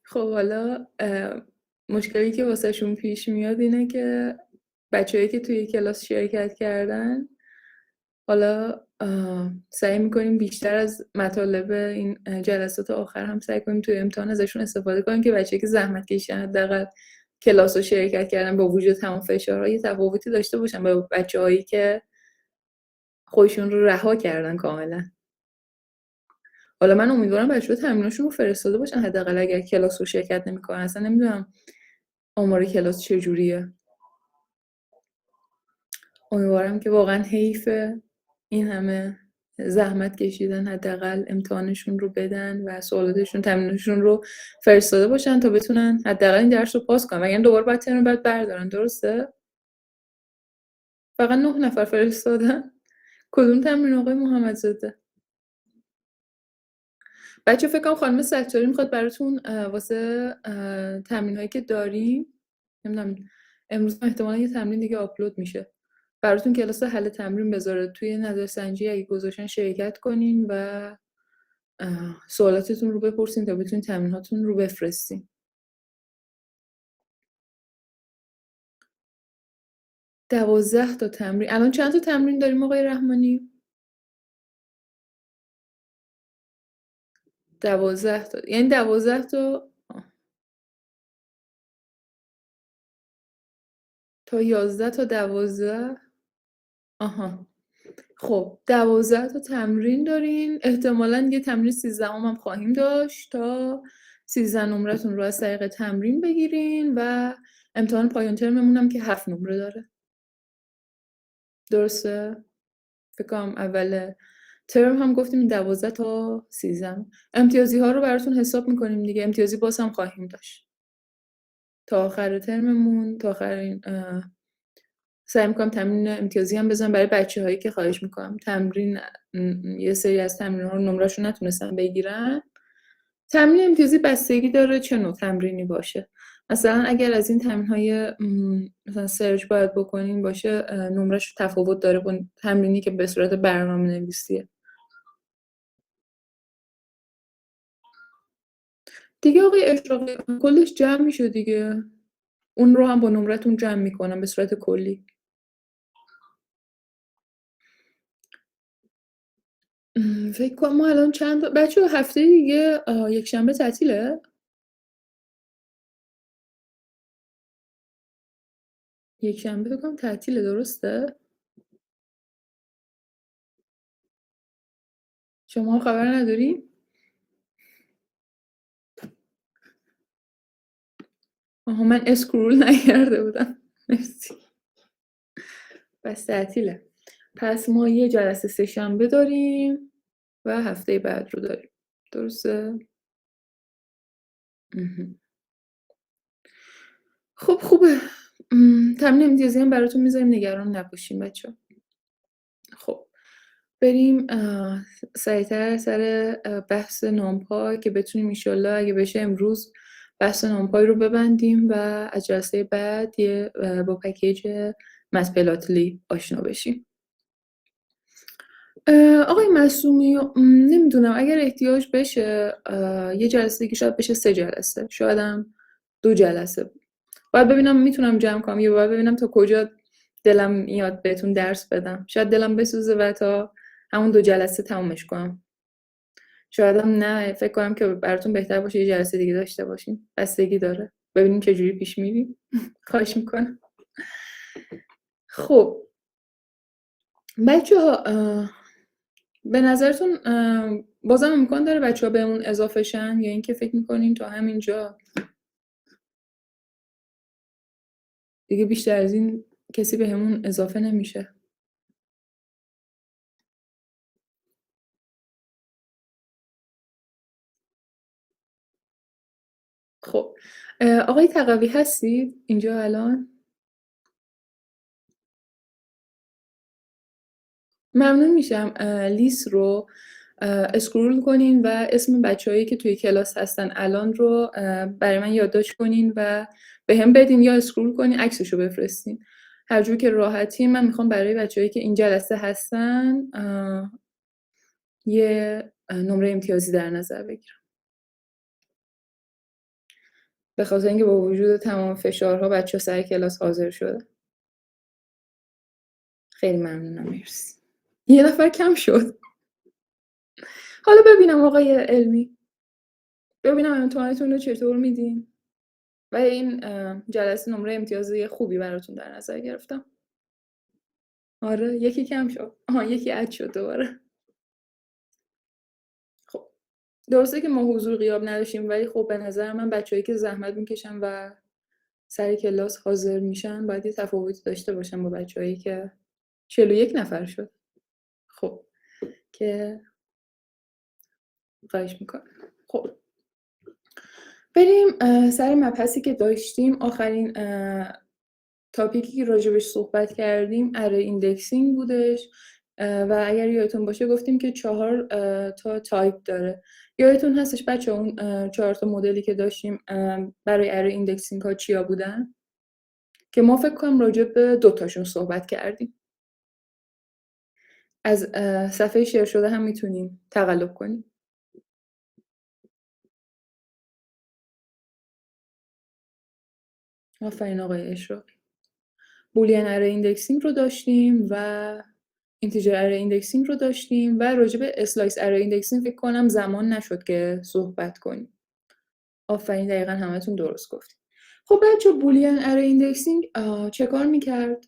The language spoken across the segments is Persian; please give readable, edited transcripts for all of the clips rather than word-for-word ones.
خب حالا مشکلی که واسهشون پیش میاد اینه که بچه‌هایی که توی کلاس شرکت کردن، حالا سعی می‌کنیم بیشتر از مطالب این جلسات آخر هم سعی کنیم توی امتحان ازشون استفاده کنیم که بچه‌ای که زحمت کشیدن حداقل کلاس رو شرکت کردن با وجود تمام فشارها یه تفاوتی داشته باشن با بچه‌هایی که خودشون رو رها کردن کاملا. حالا من امیدوارم بچه‌ها تمریناشون رو فرستاده باشن حداقل اگر کلاس رو شرکت نمی‌کنن. اصلا نمیدونم آمار کلاس چجوریه. امیدوارم که واقعا حیفه این همه زحمت کشیدن حداقل امتحانشون رو بدن و سوالاتشون تمرینشون رو فرستاده باشن تا بتونن حداقل این درس رو پاس کنن، وگرنه دوباره باید ترم بعد بردارن. درسته؟ فقط 9 نفر فرستادن. کدوم تمرین آقای محمدزاده؟ بچه فکر کنم خانم ستاری میخواد براتون واسه تمرین هایی که داریم، نمیدونم امروز احتمالا یه تمرین دیگه آپلود میشه، براتون کلاس حل تمرین بذاره. توی نظرسنجی اگه گذاشتن شرکت کنین و سوالاتتون رو بپرسین تا بتونین تمریناتون رو بفرستین. 12 تا تمرین. الان چند تا تمرین داریم آقای رحمانی؟ 12 تا، یعنی 12 تا تا 11 تا 12. آها. خب 12 تا تمرین دارین، احتمالاً یه تمرین 13 هم خواهیم داشت تا 13 نمرتون رو از طریق تمرین بگیرین و امتحان پایان ترممون هم که 7 نمره داره. درسته؟ فکر کنم اول ترم هم گفتیم این 12 تا 13. امتیازی ها رو براتون حساب میکنیم دیگه. امتیازی باز هم خواهیم داشت تا آخر ترممون، تا آخر این سعی میکنم تمرین امتیازی هم بزنم برای بچه‌هایی که خواهش میکنم تمرین یه سری از تمرین‌ها رو نمره‌شون نتونستن بگیرن. تمرین امتیازی بستگی داره چه نوع تمرینی باشه. مثلا اگر از این تمرین‌های مثلا سرچ باید بکنین باشه، نمرش تفاوت داره با تمرینی که به صورت برنامه‌نویسیه. دیگه آقای اشراقی کلش جمع میشه دیگه. اون رو هم با نمرتون جمع میکنم به صورت کلی. فکر کنم ما الان چند بچه هفته دیگه یک شنبه تعطیله؟ یک شنبه فکر کنم تعطیله. درسته؟ شما خبر ندارین؟ آها من اسکرول نکرده بودم. مرسی. بس تعطیله. پس ما یه جلسه سه شنبه داریم و هفته بعد رو داریم. درسته؟ خب خوبه. تمرین امتیازی هم براتون میذاریم، نگران نباشین بچه. خب بریم سریعتر سر بحث نامپای که بتونیم ایشالله اگه بشه امروز بحث نامپای رو ببندیم و از جلسه بعد با پکیج متپلاتلی آشنا بشیم. آقای معصومی نمیدونم اگر احتیاج بشه یه جلسه دیگه شاید بشه 3 جلسه، شاید هم 2 جلسه. باید ببینم میتونم جمع کنم یا باید ببینم تا کجا دلم میاد بهتون درس بدم. شاید دلم بسوزه و تا همون 2 جلسه تمومش کنم. شاید هم نه، فکر کنم که براتون بهتر باشه یه جلسه دیگه داشته باشیم. بستگی داره. ببینیم چه جوری پیش میریم. خواهش میکنم. خب بچه‌ها به نظرتون بازم امکان داره بچه‌ها بهمون اضافه شن یا اینکه فکر میکنین تا همینجا دیگه بیشتر از این کسی بهمون اضافه نمیشه؟ خب آقای تقوی هستید اینجا الان؟ ممنون میشم لیست رو اسکرول کنین و اسم بچه‌هایی که توی کلاس هستن الان رو برای من یادداشت کنین و به هم بدین یا اسکرول کنین عکسشو بفرستین. هر جور که راحتی. من میخوام برای بچه‌هایی که این جلسه هستن یه نمره امتیازی در نظر بگیرم. به خاطر اینکه با وجود تمام فشارها بچه‌ها سر کلاس حاضر شدن. خیلی ممنونم، مرسی. یه نفر کم شد. حالا ببینم آقای علمی، ببینم امتحانتون رو چطور میدین و این جلسه نمره امتیازی خوبی براتون در نظر گرفتم. آره یکی کم شد. یکی اد شد دوباره. خب درسته که ما حضور غیاب نداشتیم، ولی خب به نظر من بچه‌ای که زحمت میکشن و سر کلاس حاضر میشن باید یه تفاوتی داشته باشن با بچه‌ای که 41 نفر شد. خب که خواهش میکنم. خب بریم سر مبحثی که داشتیم. آخرین تاپیکی که راجبش صحبت کردیم اره ایندکسینگ بودش و اگر یادتون باشه گفتیم که 4 تا تایپ داره. یادتون هستش بچه اون 4 تا مدلی که داشتیم برای اره ایندکسینگ ها چیا بودن؟ که ما فکر کنم راجب به 2 تاشون صحبت کردیم. از صفحه شیر شده هم میتونیم تقلب کنیم. آفرین آقای اشراقی. بولین اره ایندکسینگ رو داشتیم و اینتیجر اره ایندکسینگ رو داشتیم و راجع به اسلایس اره ایندکسینگ فکر کنم زمان نشد که صحبت کنیم. آفرین دقیقاً همتون درست گفتید. خب بچه بولین اره ایندکسینگ چه کار میکرد؟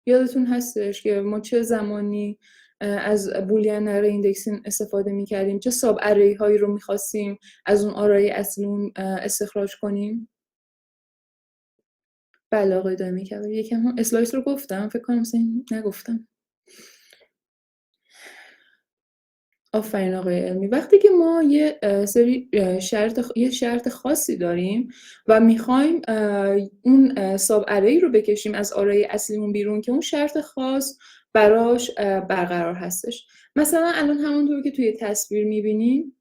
یادتون هستش که ما چه زمانی از بولین اره ایندکسینگ استفاده میکردیم؟ چه ساب اره هایی رو میخواستیم از اون آرای اصلیمون استخراج کنیم؟ بله آقای دائمی کبیر. یکم هم اسلایس رو گفتم فکر کنم نگفتم. آفرین آقای علمی. وقتی که ما یه سری شرط خاصی داریم و میخوایم اون ساب اری رو بکشیم از آرای اصلیمون بیرون که اون شرط خاص براش برقرار هستش. مثلا الان همونطور که توی تصویر میبینیم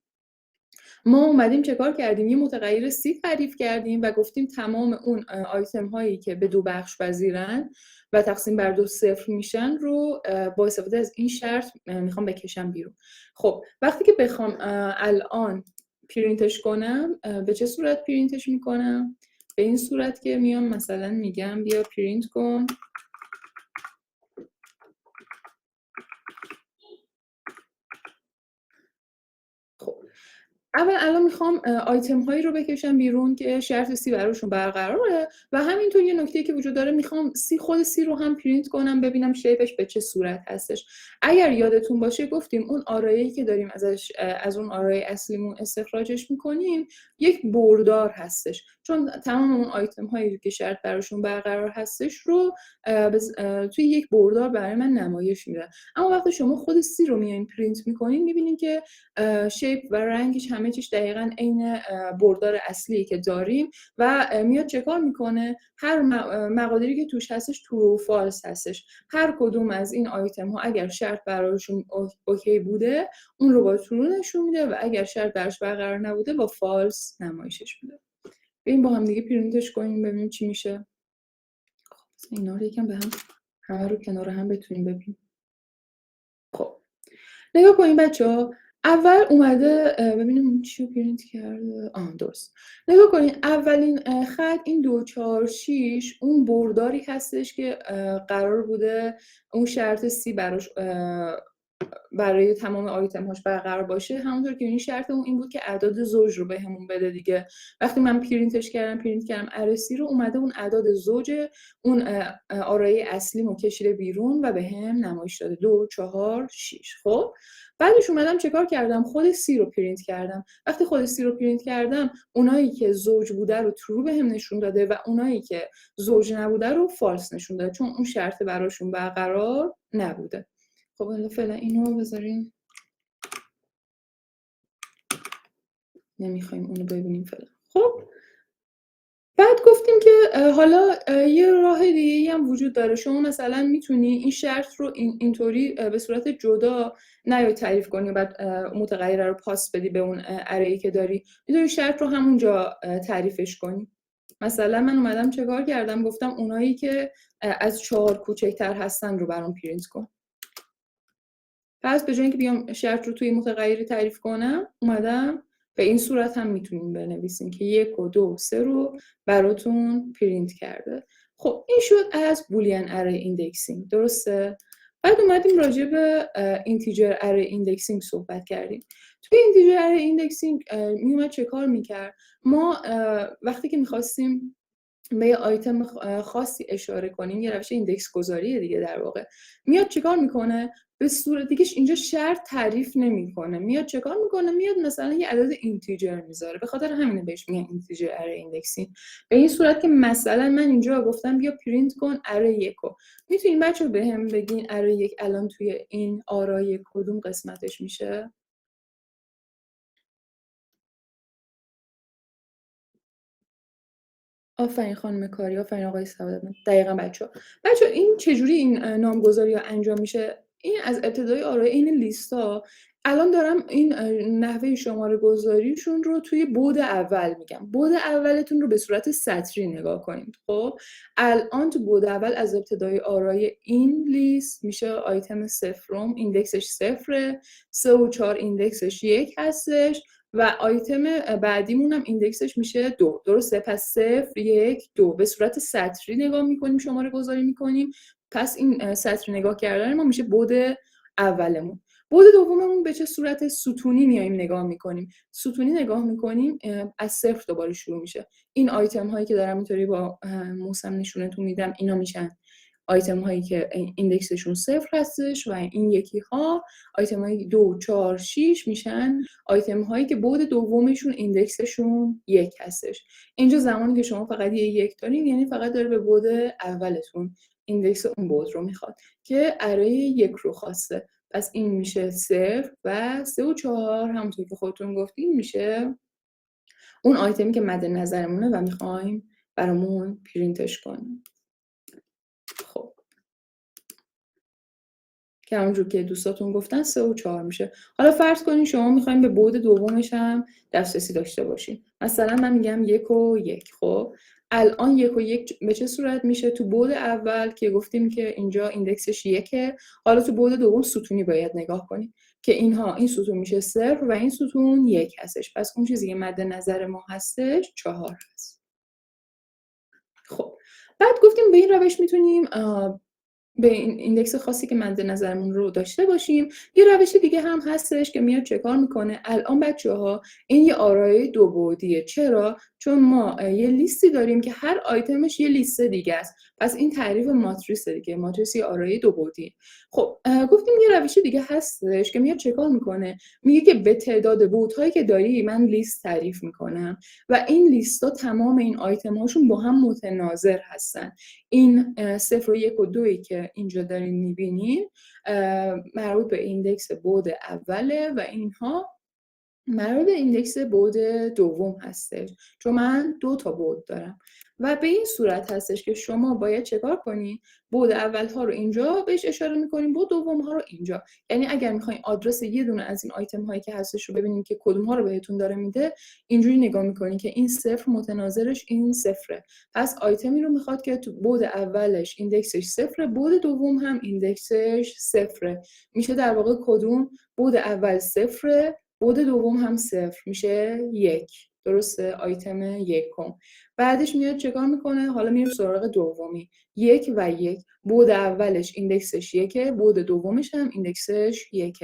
ما اومدیم چه کار کردیم؟ یه متغیر سی تعریف کردیم و گفتیم تمام اون آیتم هایی که به 2 بخش پذیرن و تقسیم بر 2 صفر میشن رو با استفاده از این شرط میخوام بکشم بیرون. خب وقتی که بخوام الان پرینتش کنم به چه صورت پرینتش میکنم؟ به این صورت که میام مثلا میگم بیا پرینت کن الان میخوام آیتم هایی رو بکشم بیرون که شرط سی براشون برقراره و همینطور یه نکته که وجود داره میخوام خود سی رو هم پرینت کنم ببینم شیپش به چه صورت هستش. اگر یادتون باشه گفتیم اون آرایی که داریم از اون آرای اصلیمون استخراجش میکنیم یک بردار هستش، چون تمام اون آیتم هایی که شرط براشون برقرار هستش رو توی یک بردار برای من نمایش میده. اما وقتی شما خود سی رو میاین پرینت میکنین میبینین که شیپ و رنگش همه چیش دقیقاً عین بردار اصلی که داریم و میاد چه کار میکنه؟ هر مقادیری که توش هستش ترو و فالس هستش. هر کدوم از این آیتم ها اگر شرط براشون اوکی بوده اون رو با ترو نشون میده و اگر شرط براش برقرار نبوده با فالس نمایشش میده. بریم با هم دیگه پرینتش کنیم ببینیم چی میشه. خب اینا رو یکم به هم همه رو کنار هم بتونیم ببینیم. خب نگاه کنیم بچه‌ها. اول اومده ببینیم چی رو پرینت کرده. درست. نگاه کنین اولین خط این 2 4 6 اون برداری هستش که قرار بوده اون شرط سی براش برای تمام آیتم هاش برقرار باشه. همونطور که این شرط اون این بود که اعداد زوج رو بهمون بده دیگه. وقتی من پرینت کردم ارسی رو اومده اون اعداد زوج اون آرای اصلیمو کشیده بیرون و به هم نمایش داده 2 4 6. خب بعدش اومدم چه کار کردم؟ خود سی رو پرینت کردم. وقتی خود سی رو پرینت کردم اونایی که زوج بوده رو ترو بهم نشون داده و اونایی که زوج نبوده رو فالس نشون داده، چون اون شرط براشون برقرار نبوده. خب حالا فعلا اینو بذاریم، نمیخوایم اونو ببینیم فعلا. خب بعد گفتیم که حالا یه راه دیگه هم وجود داره. شما مثلا میتونی این شرط رو اینطوری به صورت جدا نیای تعریف کنی و بعد متغیر رو پاس بدی به اون اره‌ای که داری. میتونی شرط رو همونجا تعریفش کنی. مثلا من اومدم چه کار کردم؟ گفتم اونایی که از 4 کوچکتر هستن رو برام پرینت کن. پس به جای اینکه بیام شرط رو توی متغیری تعریف کنم اومدم به این صورت هم میتونیم بنویسیم که 1 و 2 و 3 رو براتون پرینت کرده. خب این شد از بولین اره ایندکسینگ، درسته؟ بعد اومدیم راجع به اینتیجر اره ایندکسینگ صحبت کردیم. توی اینتیجر اره ایندکسینگ میومد چه کار میکرد؟ ما وقتی که میخواستیم به یه آیتم خاصی اشاره کنیم، یه روش ایندکس گذاریه دیگه در واقع، میاد چیکار میکنه؟ به صورت دیگهش اینجا شرط تعریف نمیکنه، میاد چیکار میکنه؟ میاد مثلا یه عدد اینتیجر میذاره، به خاطر همینه بهش میگن اینتیجر اره ایندکسینگ. به این صورت که مثلا من اینجا گفتم بیا پرینت کن اره 1. میتونین بچه‌ها بهم بگین اره 1 الان توی این آرای کدوم قسمتش میشه؟ آفرین خانم کاری، آفرین آقای سعادت. دقیقاً بچه‌ها این چجوری این نامگذاری ها انجام میشه؟ این از ابتدای آرای این لیستا. الان دارم این نحوه شماره گذاریشون رو توی بعد اول میگم. بعد اولتون رو به صورت سطری نگاه کنید. خب الان تو بعد اول از ابتدای آرای این لیست میشه آیتم صفرم، ایندکسش 0، 3 و 4 ایندکسش 1 هستش و آیتم بعدیمون هم ایندکسش میشه 2، درسته؟ پس 0 1 2 به صورت سطری نگاه میکنیم، شماره گذاری میکنیم. پس این سطری نگاه کردن ما میشه بعد اولمون. بعد دوممون به چه صورت؟ ستونی میایم نگاه میکنیم. ستونی نگاه میکنیم از 0 دوباره شروع میشه. این آیتم هایی که دارم اینطوری با موسم نشونتون میدم اینا میشن آیتم هایی که ایندکسشون 0 هستش و این یکی ها آیتم های 2 4 6 میشن آیتم هایی که بعد دومشون ایندکسشون 1 هستش. اینجا زمانی که شما فقط یه 1 دارین یعنی فقط داره به بعد اولتون ایندکس اون بعد رو میخواد که اره 1 رو خواسته. پس این میشه 0 و 3 و 4 همونطور که خودتون گفتین میشه اون آیتمی که مد نظرمونه و میخوایم برامون پرینتش کنیم. خب که همونجور که دوستاتون گفتن 3 و 4 میشه. حالا فرض کنین شما میخوایم به بعد دومش هم دسترسی داشته باشین. مثلا من میگم 1 و 1. خب الان 1 و 1 به چه صورت میشه؟ تو بعد اول که گفتیم که اینجا ایندکسش 1، حالا تو بعد دوم ستونی باید نگاه کنیم که این ستون میشه 0 و این ستون 1 هستش. پس اون چیزی که مد نظر ما هستش 4 هست. خب بعد گفتیم به این روش میتونیم به این ایندکس خاصی که مد نظرمون رو داشته باشیم. یه روش دیگه هم هستش که میاد چه کار میکنه؟ الان بچه‌ها این یه آرای دو بعدیه. چرا؟ چون ما یه لیستی داریم که هر آیتمش یه لیست دیگه است. پس این تعریف ماتریس دیگه، ماتریس یه آرای دو بعدی. خب گفتیم یه روش دیگه هستش که میاد چه کار میکنه؟ میگه که به تعداد بعدهایی که داری من لیست تعریف میکنم و این لیستا تمام این آیتم هاشون با هم متناظر هستن. این 0 و 1 و 2 که اینجا دارین میبینین مربوط به ایندکس بعد اوله و اینها مربوط به ایندکس بعد دوم هستش، چون من 2 تا بعد دارم و به این صورت هستش که شما باید چکار کنین؟ بعد اول ها رو اینجا بهش اشاره میکنین، بعد دوم ها رو اینجا. یعنی اگر میخواین آدرس یه دونه از این آیتم هایی که هستش رو ببینین که کدوم ها رو بهتون داره میده، اینجوری نگاه میکنین که این 0 متناظرش این 0. پس آیتمی رو میخواد که تو بعد اولش ایندکسش 0، بعد دوم هم ایندکسش 0. میشه در واقع کدوم؟ بعد اول 0، بعد دوم هم 0 میشه 1. درسته؟ آیتم 1. بعدش میاد چکار میکنه؟ حالا میریم سراغ دومی. 1 و 1. بعد اولش ایندکسش 1، بعد دومش هم ایندکسش 1.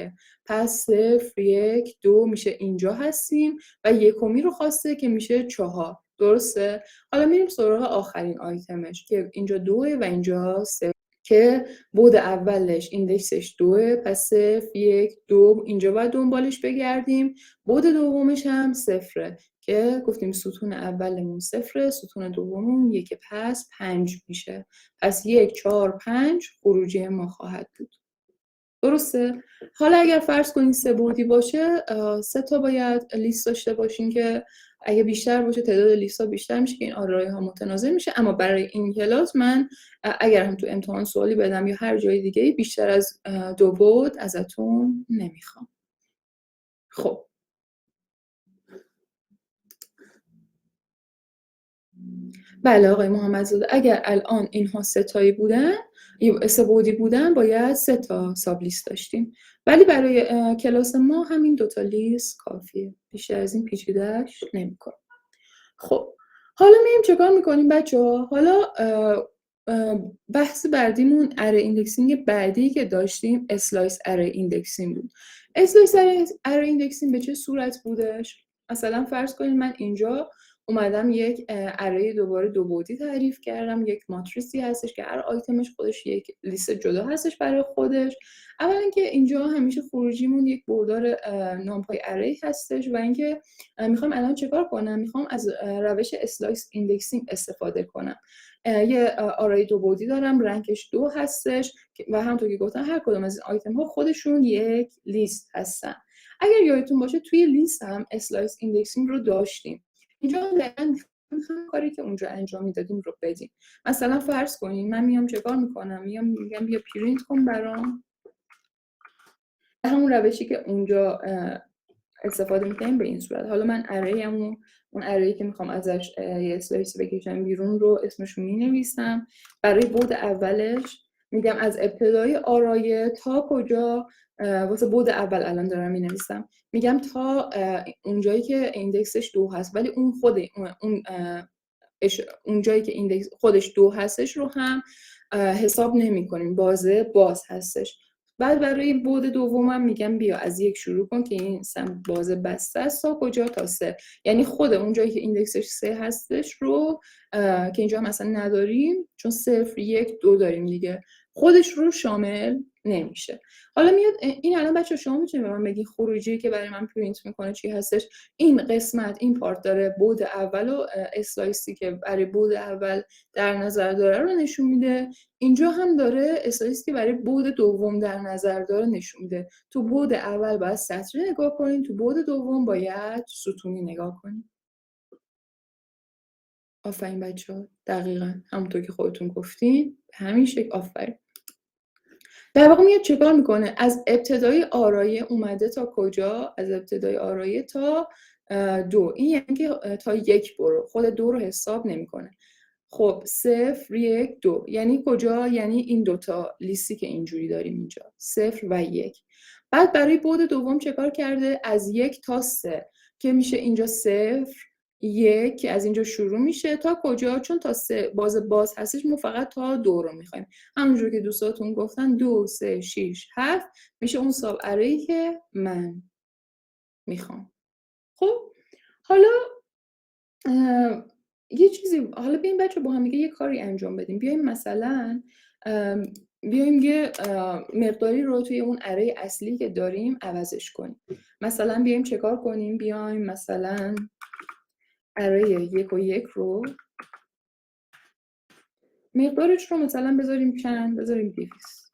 پس 0 1 2 میشه اینجا هستیم و یکمی رو خواسته که میشه 4. درسته؟ حالا میریم سراغ آخرین آیتمش که اینجا 2 و اینجا 0 که بعد اولش ایندکسش 2، پس 0 1 2 اینجا باید دنبالش بگردیم. بعد دومش هم 0 که گفتیم ستون اولمون 0، ستون دوممون 1، پس 5 میشه. پس 1 4 5 خروجی ما خواهد بود. درسته؟ حالا اگر فرض کنین 3 بعدی باشه 3 تا باید لیست داشته باشین که اگه بیشتر باشه تعداد لیست ها بیشتر میشه که این آرای ها متناظر میشه. اما برای این کلاس من اگر هم تو امتحان سوالی بدم یا هر جای دیگه بیشتر از 2 بعد ازتون نمیخوام. خب بله آقای محمدزاده، اگر الان اینها 3 تایی بودن سه بعدی بودن باید 3 تا ساب لیست داشتیم، ولی برای کلاس ما همین 2 تا لیست کافیه، بیشتر از این پیچیده‌اش نمی‌کنه. خب حالا می‌ریم چیکار می‌کنیم بچه‌ها؟ حالا بحث بعدیمون اره ایندکسینگ بعدی که داشتیم اسلایس اره ایندکسینگ بود. اسلایس اره ایندکسینگ به چه صورت بودش؟ مثلا فرض کنید من اینجا اومدم یک اره دوباره 2 بعدی تعریف کردم، یک ماتریسی هستش که هر آیتمش خودش یک لیست جدا هستش برای خودش. اولا اینکه اینجا همیشه خروجیمون یک بردار نامپای اره هستش و اینکه میخوام الان چیکار کنم؟ میخوام از روش اسلایس ایندکسینگ استفاده کنم. یه آرای 2 بعدی دارم، رنکش 2 هستش و همونطور که گفتم هر کدوم از این آیتم ها خودشون یک لیست هستن. اگر یادتون باشه توی لیست هم اسلایس ایندکسینگ رو داشتیم. اینجا دقیقاً هم کاری که اونجا انجام میدادیم رو بدیم. مثلا فرض کنین من میام چیکار میکنم؟ میگم بیا پرینت کن برام. همون روشی که اونجا استفاده میکنیم به این صورت. حالا من اره‌امو، اون اره‌ای که میخوام ازش یه اسلایس بکشم بیرون رو اسمش رو مینویسم. برای بعد اولش میگم از ابتدای آرایه تا کجا، واسه بعد اول الان دارم مینویسم، میگم تا اونجایی که ایندکسش 2 هست، ولی اون خود اون جایی که ایندکس خودش 2 هستش رو هم حساب نمی کنیم، بازه باز هستش. بعد برای بعد دومم میگم بیا از 1 شروع کن که این بازه بسته است تا کجا؟ تا 3. یعنی خود اون جایی که ایندکسش 3 هستش رو که اینجا مثلا نداریم، چون 0 1 2 داریم دیگه، خودش رو شامل نمیشه. حالا میاد این الان بچه شما میتونید به من بگین خروجی که برای من پرینت میکنه چی هستش؟ این قسمت، این پارت داره بعد اول و اسلایسی که برای بعد اول در نظر داره رو نشون میده. اینجا هم داره اسلایسی که برای بعد دوم در نظر داره نشون میده. تو بعد اول باید سطری نگاه کنین، تو بعد دوم باید ستونی نگاه کنین. آفرین بچه‌ها، دقیقاً همونطور که خودتون گفتین همین شکل. آفرین. در واقع میاد چیکار میکنه؟ از ابتدای آرایه اومده تا کجا؟ از ابتدای آرایه تا 2. این یعنی که تا 1 برو، خود 2 رو حساب نمیکنه. خب 0 1 2 یعنی کجا؟ یعنی این دوتا لیستی که اینجوری داریم اینجا، 0 و 1. بعد برای بعد دوم چیکار کرده؟ از 1 تا 3 که میشه اینجا 0 1 که از اینجا شروع میشه تا کجا؟ چون تا 3 باز هستش، ما فقط تا 2 رو میخوایم. همونجور که دوستاتون گفتن 2 3 6 7 میشه اون ساب اره‌ای که من میخوام. خب حالا یه چیزی، حالا بیایم بچه با هم دیگه یه کاری انجام بدیم. بیایم مثلا بیایم یه مقداری رو توی اون اره اصلی که داریم عوضش کنیم. مثلا بیایم چه کار کنیم؟ بیایم مثلا اره 1 و 1 رو مقدارش رو مثلا بذاریم چند؟ بذاریم 200.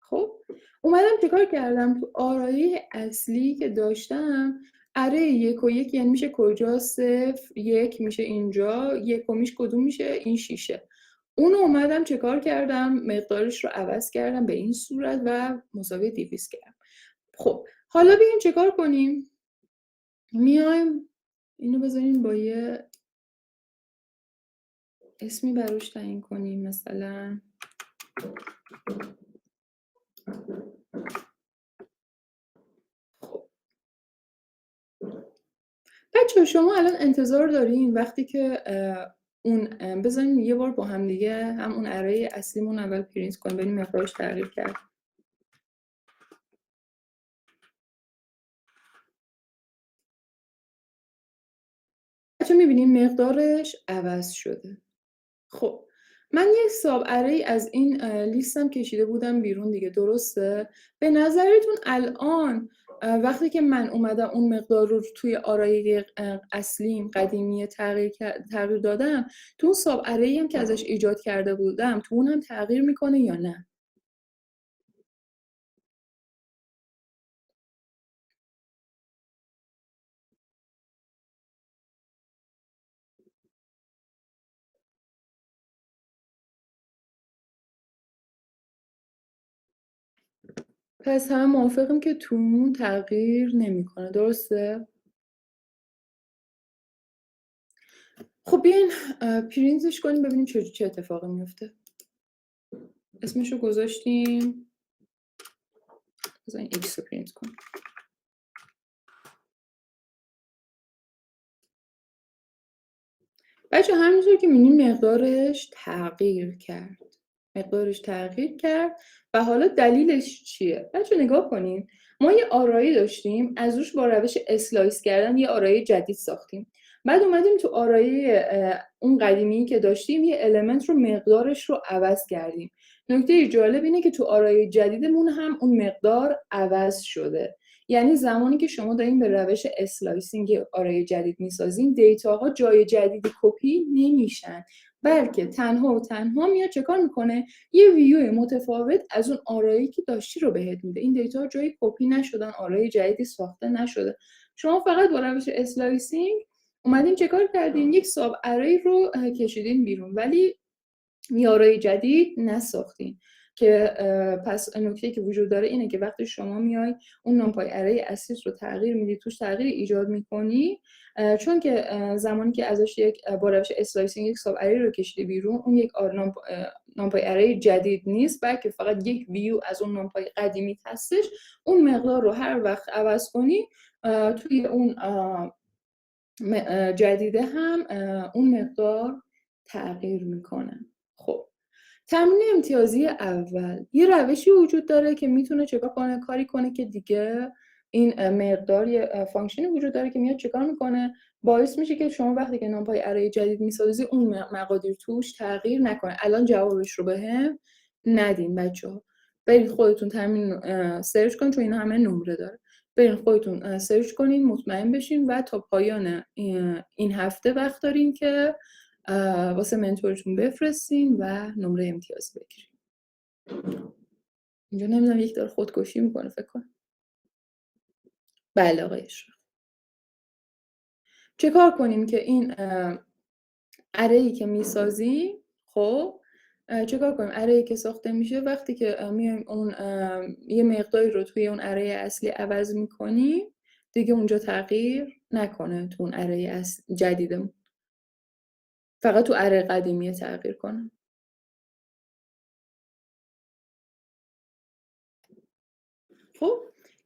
خب اومدم چیکار کردم؟ تو آرایه اصلی که داشتم اره 1 و 1 یعنی میشه کجا؟ 0 1 میشه اینجا، 1 کدوم میشه؟ این 6. اونو اومدم چیکار کردم؟ مقدارش رو عوض کردم به این صورت و مساوی 200 کردم. خب حالا بیایم چیکار کنیم؟ میایم اینو بذاریم با یه اسمی براش تعیین کنیم، مثلا بچه شما الان انتظار دارین وقتی که اون بذاریم یه بار با هم دیگه هم اون اره اصلیمون اول پرینت کنیم ببینیم مقدارش تغییر کرد. بچه میبینیم مقدارش عوض شده. خب من یه ساب اره از این لیستم کشیده بودم بیرون دیگه، درسته؟ به نظرتون الان وقتی که من اومدم اون مقدار رو توی آرایه اصلیم قدیمی تغییر دادم، تو اون ساب اره‌ای هم که ازش ایجاد کرده بودم تو اون هم تغییر میکنه یا نه؟ پس همه موافقیم که تو اون تغییر نمیکنه، درسته؟ خب بیاین پرینتش کنیم ببینیم چه اتفاقی میفته. اسمشو گذاشتیم، بذارین x رو پرینت کنم. بچه همینطور که می‌بینیم مقدارش تغییر کرد و حالا دلیلش چیه؟ بچه نگاه کنیم، ما یه آرایی داشتیم، از روش با روش اسلایس کردن یه آرای جدید ساختیم. بعد اومدیم تو آرای اون قدیمی که داشتیم یه المنت رو مقدارش رو عوض کردیم. نکته جالب اینه که تو آرای جدیدمون هم اون مقدار عوض شده. یعنی زمانی که شما دارین به روش اسلایسینگ آرای جدید میسازین، دیتاها جای جدیدی کپی نمیشن، بلکه تنها و تنها میاد چه کار میکنه؟ یه ویو متفاوت از اون آرایی که داشتی رو بهت میده. این دیتا جای کپی نشدن، آرای جدیدی ساخته نشده. شما فقط با روش اسلایسینگ اومدین چه کار کردین؟ یک ساب اری رو کشیدین بیرون، ولی آرای جدید نساختین. که پس نکته که وجود داره اینه که وقتی شما میای اون نامپای اری اصلیت رو تغییر میدی، توش تغییر ایجاد میکنی، چون که زمانی که ازش یک با روش اسلایسینگ یک ساب اری رو کشیدی بیرون، اون یک نامپای اری جدید نیست، بلکه فقط یک ویو از اون نامپای قدیمی هستش. اون مقدار رو هر وقت عوض کنی توی اون جدیده هم اون مقدار تغییر میکنه. خب تمرین امتیازی اول یه روشی وجود داره که میتونه چکار کنه، کاری کنه که دیگه این مقدار یه فانکشنی وجود داره که میاد چکار میکنه، باعث میشه که شما وقتی که نامپای اری جدید میسازی اون مقادیر توش تغییر نکنه. الان جوابش رو بهم ندین بچه‌ها، برید خودتون تمرین سرچ کنید، چون این همه نمره داره. برید خودتون سرچ کنین، مطمئن بشین و تا پایان این هفته وقت دارین که واسه منتورتون بفرستین و نمره امتیاز بگیرین. اینجا نمیدونم یک داره خودکشی میکنه فکر کنم. بله آقای اشراق. چه کار کنیم که این اره‌ای که میسازیم، خب چه کار کنیم؟ اره‌ای که ساخته میشه وقتی که میایم اون یه مقداری رو توی اون اره اصلی عوض میکنیم، دیگه اونجا تغییر نکنه تو اون اره جدیدمون، فقط تو اره قدیمی تغییر کنه. خب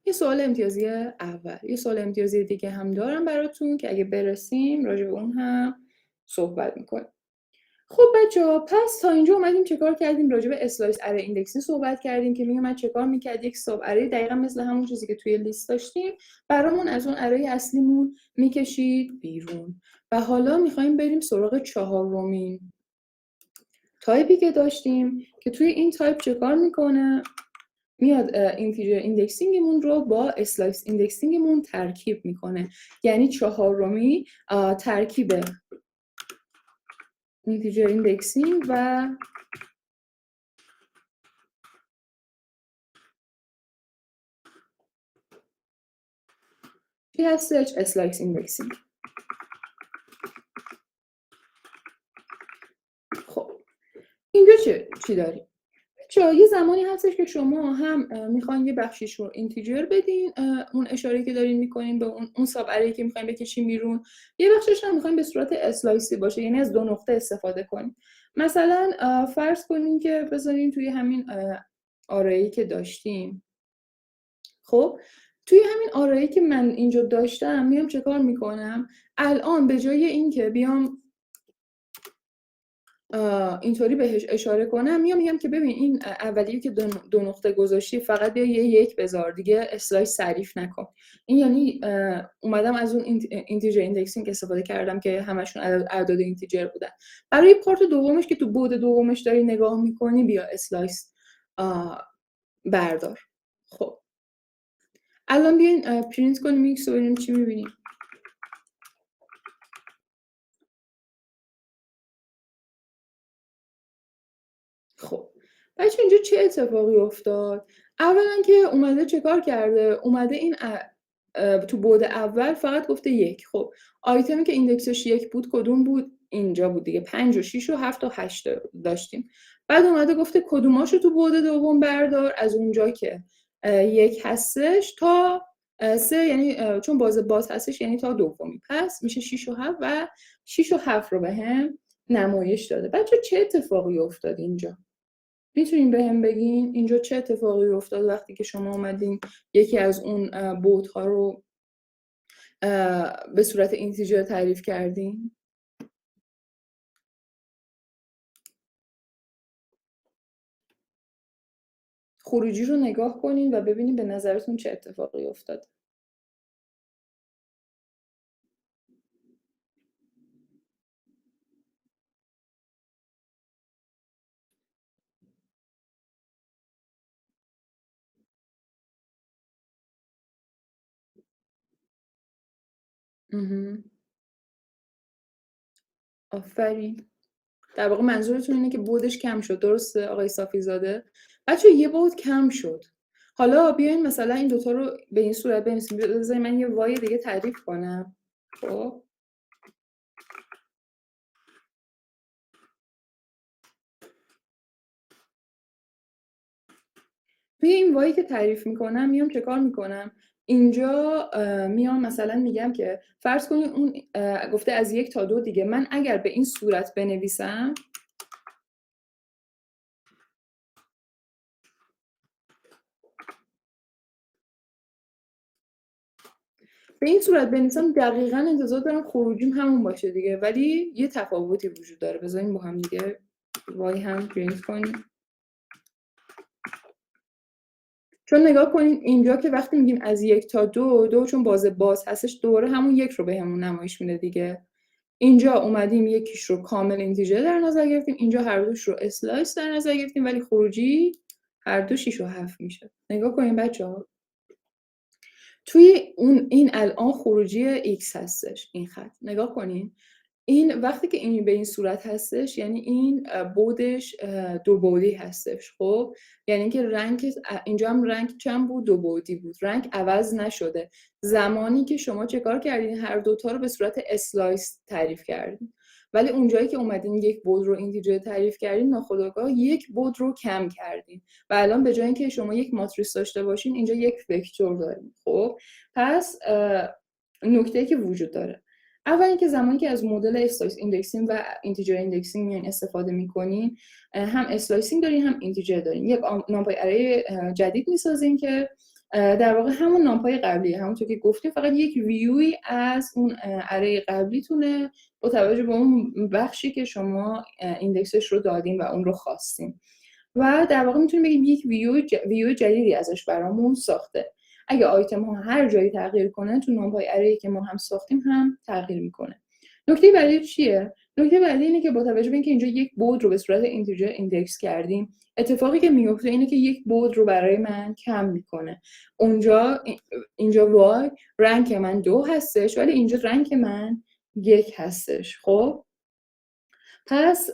یه سوال امتیازی اول. یه سوال امتیازی دیگه هم دارم براتون که اگه برسیم راجع به اون هم صحبت میکنیم. خب بچه‌ها، پس تا اینجا اومدیم چیکار کردیم؟ راجع به اسلایس اره ایندکسی صحبت کردیم که میومد چیکار میکرد؟ یک ساب اره دقیقاً مثل همون چیزی که توی لیست داشتیم برامون از اون اره اصلیمون میکشید بیرون. و حالا میخوایم بریم سراغ چهارمین تایپی که داشتیم که توی این تایپ چیکار میکنه؟ میاد اینتیجر ایندکسینگمون رو با اسلایس ایندکسینگمون ترکیب میکنه. یعنی چهارمی ترکیب اینتیجر ایندکسینگ و چی هستش؟ اسلایس ایندکسینگ. خب اینجا چی داریم؟ یه زمانی هستش که شما هم میخواین یه بخشیش رو اینتیجر بدین، اون اشاره که دارین میکنین به اون ساب اری که میخواین بکشین بیرون، یه بخشش هم میخواین به صورت اسلایسی باشه، یعنی از دو نقطه استفاده کنین. مثلا فرض کنین که بذارین توی همین آرایی که داشتیم، خب توی همین آرایی که من اینجا داشتم میام چه کار میکنم؟ الان به جای اینکه بیام اینطوری بهش اشاره کنم، میگم که ببین این اولیه که دو نقطه گذاشتی فقط بیا یه یک بذار دیگه، اسلایس تعریف نکن. این یعنی اومدم از اون اینتیجر ایندکسینگ استفاده کردم که همشون اعداد اینتیجر بودن. برای پارت دومش که تو بعد دومش داری نگاه میکنی، بیا اسلایس بردار. خب الان بیاین پرینت کنیم ایکس رو ببینیم چی میبینیم. خب بچه اینجا چه اتفاقی افتاد؟ اولا که اومده چه کار کرده؟ اومده این تو بعد اول فقط گفته یک. خب آیتمی که ایندکسش یک بود کدوم بود؟ اینجا بود دیگه. 5 و 6 و 7 و 8 داشتیم. بعد اومده گفته کدوماشو تو بعد دوم بردار، از اونجا که یک هستش تا 3، یعنی چون باز هستش یعنی تا دومی، پس میشه 6 و 7 و 6 و 7 رو به هم نمایش داده. بچه چه اتفاقی افتاد اینجا؟ میتونین بهم بگین اینجا چه اتفاقی افتاد وقتی که شما اومدین یکی از اون بودها رو به صورت اینتیجر تعریف کردین؟ خروجی رو نگاه کنین و ببینین به نظرتون چه اتفاقی افتاد. آفرین. در واقع منظورتون اینه که بودش کم شد، درسته آقای صافی زاده؟ بچه یه بود کم شد. حالا بیاین مثلا این دوتا رو به این صورت بنویسیم. بذارید من یه وای دیگه تعریف کنم. خب توی این وایی که تعریف میکنم میام چه کار میکنم؟ اینجا میام مثلا میگم که فرض کنید اون گفته از 1 تا 2 دیگه. من اگر به این صورت بنویسم، به این صورت بنویسم دقیقاً انتظار دارم خروجیم همون باشه دیگه، ولی یه تفاوتی وجود داره. بذارین با هم دیگه وای هم پرینت کنیم. چون نگاه کنین اینجا که وقتی میگیم از 1 تا 2 چون باز هستش دوره همون 1 رو بهمون نمایش میده دیگه. اینجا اومدیم یکیش رو کامل اینتیجر در نظر گرفتیم، اینجا هر دوش رو اسلایس در نظر گرفتیم، ولی خروجی هر دو 6 و 7 میشه. نگاه کنین بچه‌ها، توی این الان خروجی x هستش، این خط نگاه کنین. این وقتی که این به این صورت هستش یعنی این بودش دو بعدی هستش. خب یعنی که رنگ اینجا هم رنگ چند بود؟ دو بعدی بود. رنگ عوض نشده. زمانی که شما چه کار کردین؟ هر دوتا رو به صورت اسلایس تعریف کردین. ولی اونجایی که اومدین یک بود رو اینتیجر تعریف کردین، ناخودآگاه یک بود رو کم کردین و الان به جای اینکه شما یک ماتریس داشته باشین اینجا یک وکتور دارین. خب پس نکته‌ای که وجود داره، اول اینکه زمانی که از مدل اسلایس ایندکسینگ و اینتیجر ایندکسینگ میان استفاده میکنین، هم اسلایسینگ دارین هم اینتیجر دارین. یک نامپای اره جدید میسازین که در واقع همون نامپای قبلیه، همونطور که گفتیم فقط یک ویوی از اون اره قبلیتونه با توجه به اون بخشی که شما ایندکسش رو دادین و اون رو خواستین و در واقع میتونیم بگیم یک ویو جدیدی ازش برامون ساخته. اگه آیتم ها هر جایی تغییر کنه تو نامپای اره‌ای که ما هم ساختیم هم تغییر میکنه. نکته بعدی چیه؟ نکته بعدی اینه که با توجه به اینکه اینجا یک بود رو به صورت اینتیجر ایندکس کردیم، اتفاقی که میفته اینه که یک بود رو برای من کم میکنه. اینجا وای رنگ من 2 هستش ولی اینجا رنگ من 1 هستش. خب پس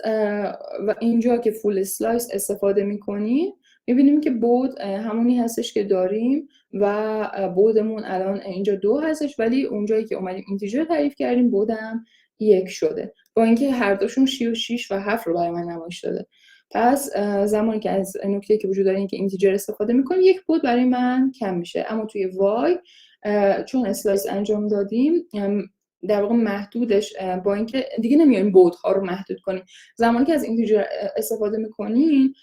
و اینجا که فول اسلایس استفاده میکنیم میبینیم که بود همونی هستش که داریم و بودمون الان اینجا 2 هستش ولی اونجایی که اومدیم اینتیجر تعریف کردیم بودم 1 شده، با اینکه هر دوشون 6 و 7 رو برای من نمایش داده. پس زمانی که از نکته که وجود داره این که اینتیجر استفاده میکنیم یک بود برای من کم میشه. اما توی وای چون اسلایس انجام دادیم در واقع محدودش، با اینکه دیگه نمیایم بودها رو محدود کنیم، زمانی که از اینتیجر استفاده میکنین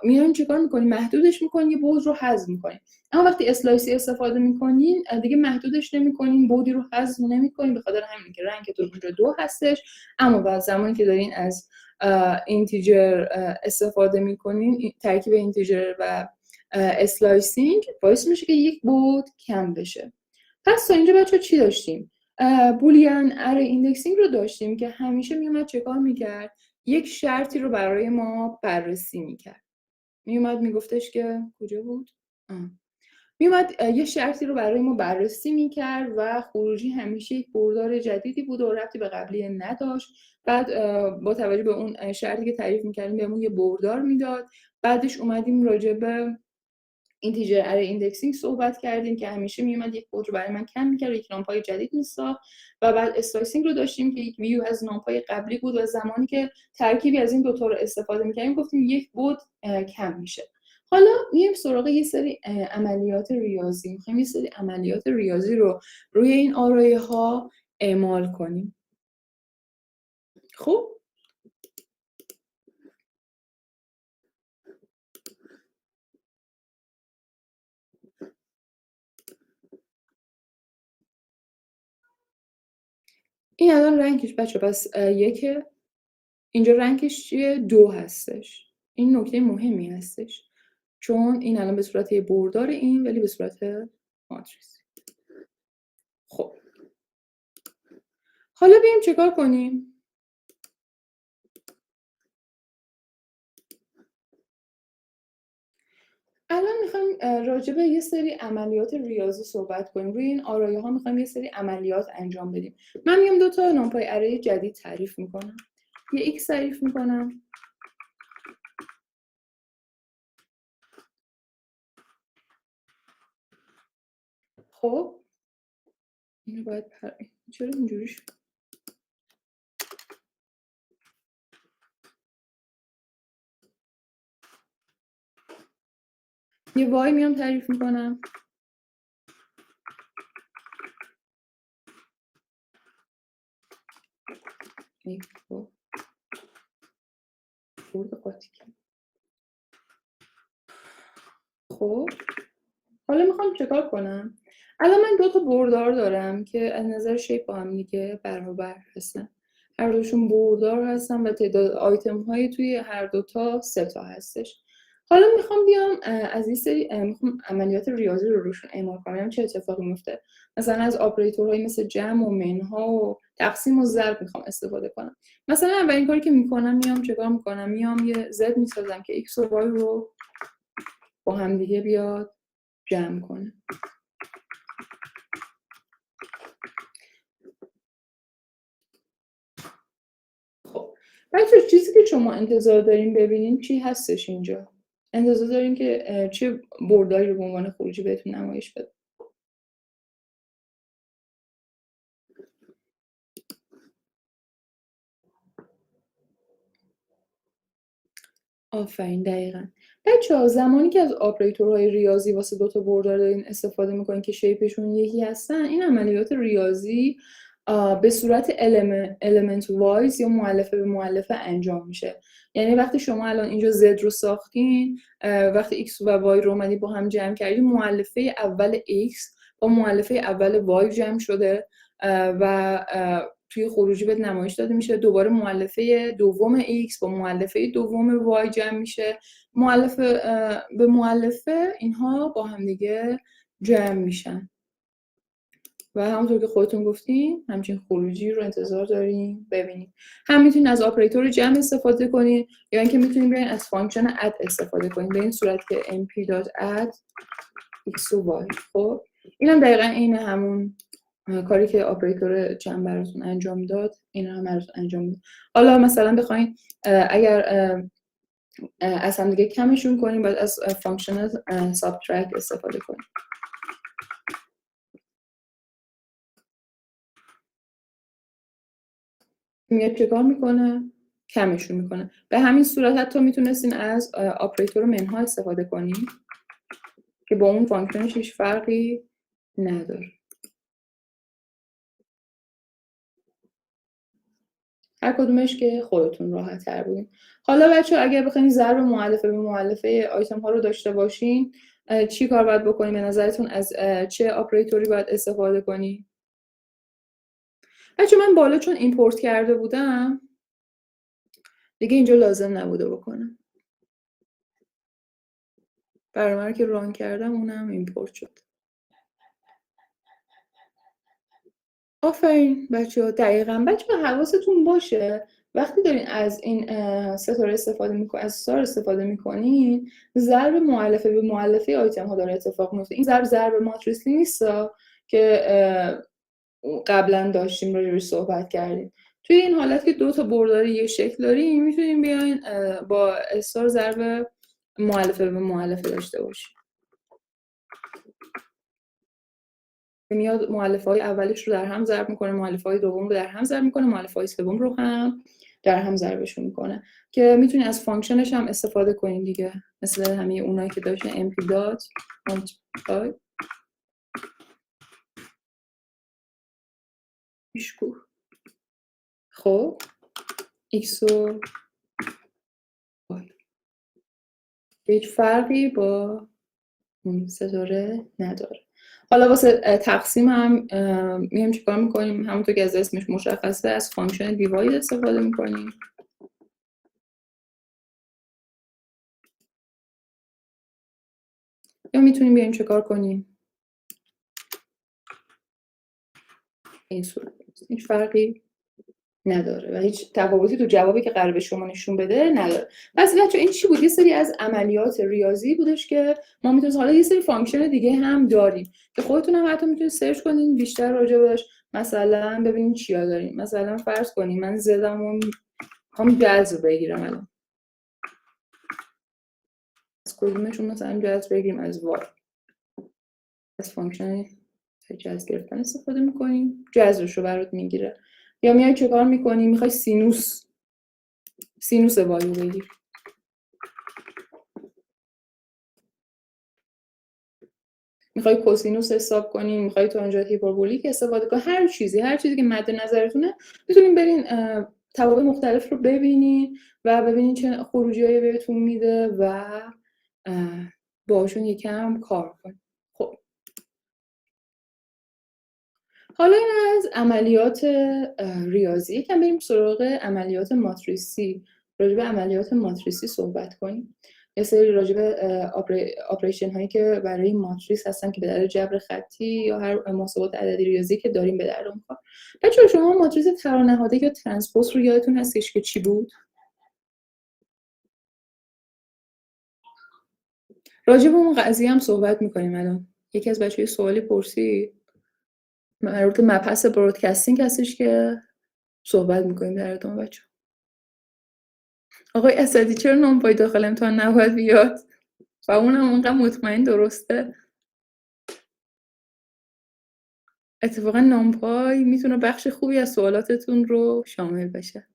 میایم چیکار میکنین؟ محدودش میکنین، یه بود رو حذف میکنین. اما وقتی اسلایسی استفاده میکنین دیگه محدودش نمیکنین، بودی رو حذف نمیکنین، به خاطر همین که رنگتون اونجا 2 هستش. اما بعد زمانی که دارین از اینتیجر استفاده میکنین، ترکیب اینتیجر و اسلایسینگ باعث میشه که یک بود کم بشه. پس تا اینجا بچه چی داشتیم؟ بولیان اره ایندکسینگ رو داشتیم که همیشه میومد چکار میکرد؟ یک شرطی رو برای ما بررسی میکرد. میومد میگفتش که کجا بود؟ میومد یه شرطی رو برای ما بررسی میکرد و خروجی همیشه یک بردار جدیدی بود و ربطی به قبلی نداشت. بعد با توجه به اون شرطی که تعریف میکردیم بهمون یه بردار میداد. بعدش اومدیم راجع به اینتیجر اره ایندکسینگ صحبت کردیم که همیشه میومد یک بود رو برای من کم میکرد، یک نامپای جدید میساخت. و بعد اسلایسینگ رو داشتیم که یک ویو از نامپای قبلی بود و زمانی که ترکیبی از این دوتا رو استفاده میکردیم گفتیم یک بود کم میشه. حالا میایم سراغ یه سری عملیات ریاضی، میخوایم یه سری عملیات ریاضی رو روی این آرایه ها اعمال کنیم. خب این الان رنگش بچه پس 1، اینجا رنگش چیه؟ 2 هستش. این نکته مهمی هستش چون این الان به صورت بردار، این ولی به صورت ماتریس. خب حالا بیایم چیکار کنیم؟ الان میخوایم راجع به یه سری عملیات ریاضی صحبت کنیم. روی این آرایه ها میخوایم یه سری عملیات انجام بدیم. من میام 2 تا نمپای اره جدید تعریف میکنم. یه x تعریف میکنم، خب اینو باید چرا اینجوری شد؟ یه وای میام تعریف میکنم، خب حالا میخوام چیکار کنم؟ الان من 2 تا بردار دارم که از نظر شیپ با هم دیگه برابر هستن. هر دوشون بردار هستن و تعداد آیتم های توی هر 2 تا 3 تا هستش. حالا میخوام بیام از این سری میخوام عملیات ریاضی رو روشون اعمال کنم. چه اتفاقی میفته؟ مثلا از اپراتورهای مثل جمع و منها و تقسیم و ضرب میخوام استفاده کنم. مثلا اولین کاری که میکنم میام چیکار میکنم؟ میام یه z میسازم که x و y رو با هم دیگه بیاد جمع کنه. خب بچه چیزی که شما انتظار دارین ببینین چی هستش اینجا؟ انتظار دارین که چه برداری رو به عنوان خروجی بهتون نمایش بده؟ آفرین، دقیقاً. بچه‌ها زمانی که از آپریتورهای ریاضی واسه 2 تا بردار دارین استفاده میکنین که شیپشون یکی هستن، این عملیات ریاضی به صورت element wise یا مؤلفه به مؤلفه انجام میشه. یعنی وقتی شما الان اینجا z رو ساختین، وقتی x و y رو اومدی با هم جمع کردین، مؤلفه اول x با مؤلفه اول y جمع شده و توی خروجی بهت نمایش داده میشه. دوباره مؤلفه دوم x با مؤلفه دوم y جمع میشه. مؤلفه به مؤلفه اینها با هم دیگه جمع میشن و همونطور که خودتون گفتین همچین خروجی رو انتظار داریم ببینیم. هم میتونین از آپریتور جمع استفاده کنین یا اینکه میتونین بیاین از فانکشن add استفاده کنین به این صورت که np.add x و y. خب اینم دقیقاً عین همون کاری که آپریتور جمع براتون انجام داد، این هم براتون انجام میده. حالا مثلا بخواین اگر از هم دیگه کمشون کنیم باید از فانکشن subtract استفاده کنیم. میاد چیکار میکنه؟ کمشون میکنه. به همین صورت حتی میتونستین از آپریتور منها استفاده کنیم که با اون فانکشنش هیچ فرقی نداره. هر کدومش که خودتون راحت تر بودین. حالا بچه اگر بخواین ضرب مؤلفه به مؤلفه آیتم ها رو داشته باشین چی کار باید بکنیم؟ به نظرتون از چه آپریتوری باید استفاده کنیم؟ بچه من بالا چون ایمپورت کرده بودم دیگه اینجا لازم نبوده بکنم. برای من که ران کردم اونم ایمپورت شد. آفرین بچه ها، دقیقا. بچه ها حواستون باشه وقتی دارین از این ستاره استفاده میکنین، از ستاره استفاده میکنین، ضرب مؤلفه به مؤلفه آیتم ها داره اتفاق میفته. این ضرب ماتریسی نیست که قبلا داشتیم راجعش صحبت کردیم. توی این حالت که 2 تا بردار یه شکل داریم میتونیم بیاین با استار ضرب مؤلفه به مؤلفه داشته باشیم. میاد مؤلفه‌های اولش رو در هم ضرب میکنه، مؤلفه‌های دوم رو در هم ضرب میکنه، مؤلفه‌های سوم رو هم در هم ضربشون میکنه که میتونید از فانکشنش هم استفاده کنین دیگه، مثل همه اونایی که داشتن mp dot multiply میشکو. خب x و y هیچ فرقی با اون ستاره نداره. حالا واسه تقسیم هم میایم چیکار میکنیم؟ همونطور که از اسمش مشخصه از فانکشن دیواید استفاده میکنیم. یا میتونیم بیایم چیکار کنیم؟ این صورت هیچ فرقی نداره و هیچ تفاوتی تو جوابی که قرار به شما نشون بده نداره. پس بچه این چی بود؟ یه سری از عملیات ریاضی بودش که ما میتونیم، حالا یه سری فانکشن دیگه هم داریم که خودتون هم حتی میتونید سرچ کنین بیشتر راجبش، مثلا ببینید چیا داریم. مثلا فرض کنیم من زدم هم جذر بگیرم، الان از کدومشون مثلا جذر بگیریم؟ از وار، از فانکشن جذر گرفتن استفاده میکنیم، جذرش رو برات میگیره. یا میای چه کار میکنی؟ میخوای سینوس وایو بگیر، میخوای کوسینوس حساب کنی، میخوای تانژانت هیپربولیک استفاده کنی، هر چیزی که مد نظرتونه میتونین برین توابع مختلف رو ببینین و ببینین چه خروجیایی بهتون میده و باشون یکم کار کنین. خب حالا این از عملیات ریاضی. یکم بریم سراغ عملیات ماتریسی. راجع به عملیات ماتریسی صحبت کنیم. یه سری راجع به آپریشن هایی که برای ماتریس هستن که به در جبر خطی یا هر محاسبات عددی ریاضی که داریم به در میخوره. بچه‌ها شما ماتریس ترانهاده یا ترانسپوز رو یادتون هستش که چی بود؟ راجع به اون قضیه هم صحبت میکنیم الان. یکی از بچه‌ها سوالی پرسید مربوط به مبحث برودکاستینگ هستش که صحبت میکنیم در ادامه. بچه‌ها آقای اسدی چرا نامپای داخل امتحان نباید بیاد؟ و اونم اونقدر مطمئن درسته؟ اتفاقا نامپای میتونه بخش خوبی از سوالاتتون رو شامل بشه.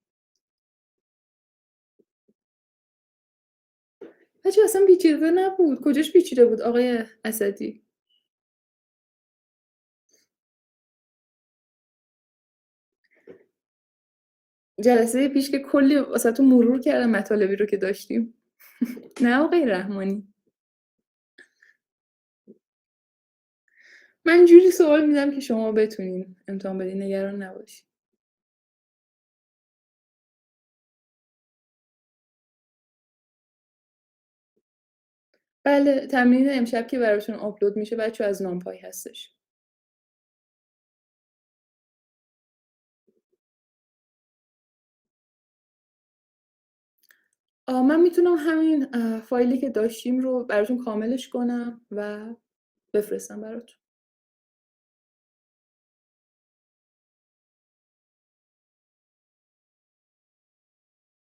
بچه اصلا پیچیده نبود. کجاش پیچیده بود آقای اسدی؟ جلسه پیش که کلی واسهتون مرور کردم مطالبی رو که داشتیم. نه آقای رحمانی، من جوری سوال میدم که شما بتونین امتحان بدین، نگران نباشید. بله تمرین امشب که براتون آپلود میشه بچه از نامپای هستش. من میتونم همین فایلی که داشتیم رو براتون کاملش کنم و بفرستم براتون.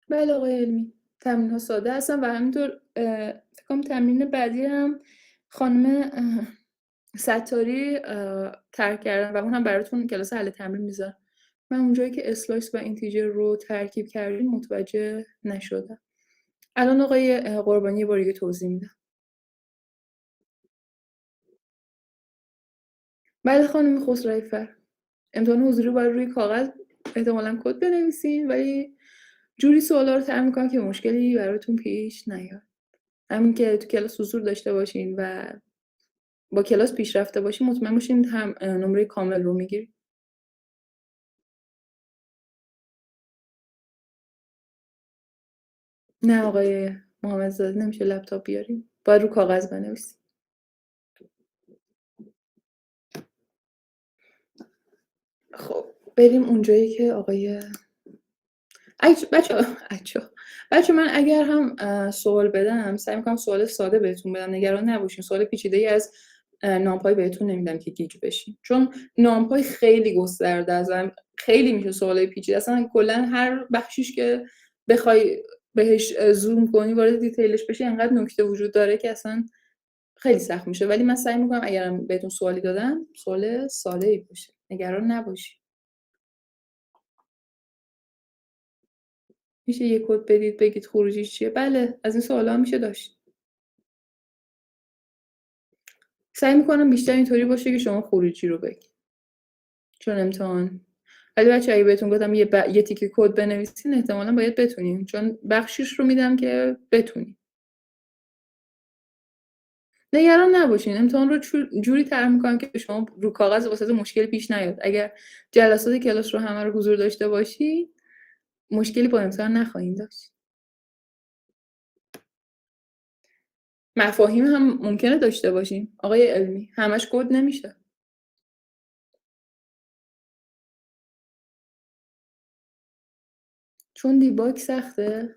بله آقای علمی، تمرین ها ساده هستن و همینطور فکر کنم تمرین بعدی هم خانم ستاری ترک کردن و اون هم براتون کلاس حل تمرین میذارم. من اونجایی که اسلایس و اینتیجر رو ترکیب کردیم متوجه نشدم. الان آقای قربانی بار دیگه توضیح میدم. بله خانم خسروی فر، امتحان حضوری باید روی کاغذ احتمالاً کد بنویسین ولی جوری سوالا رو طرح میکنم که مشکلی براتون پیش نیاد. همین که تو کلاس حضور داشته باشین و با کلاس پیش رفته باشین مطمئن باشین هم نمره کامل رو میگیرید. نه آقای محمدزاده نمیشه لپتاپ بیاریم، باید رو کاغذ بنویسیم. خب بریم اونجایی که آقای بچه من اگر هم سوال بدم سعی میکنم سوال ساده بهتون بدم، نگران نباشین. سوال پیچیده ای از نامپای بهتون نمیدم که گیج بشین، چون نامپای خیلی گسترده است و خیلی میشه سوالای پیچیده. اصلا کلا هر بخشیش که بخوای بهش زوم کنی وارد دیتیلش بشی انقدر نکته وجود داره که اصلا خیلی سخت میشه. ولی من سعی میکنم اگرم بهتون سوالی دادم سوال ساده ای باشه، نگران نباشید. میشه یه کد بدید بگید خروجیش چیه؟ بله از این سوالا میشه داشت. سعی میکنم بیشتر اینطوری باشه که شما خروجی رو بگید چون امتحان. ولی بچه اگه بهتون گفتم یه تیکه کد بنویسین احتمالاً باید بتونین، چون بخشش رو میدم که بتونین. نگران نباشین، امتحان رو جوری طرح میکنم که شما رو کاغذ واسه مشکلی پیش نیاد. اگر جلسات کلاس رو همه رو حضور داشته باشی مشکلی با امتحان نخواهیم داشت. مفاهیم هم ممکنه داشته باشیم آقای علمی، همش کد نمیشه. چون دیباگ سخته.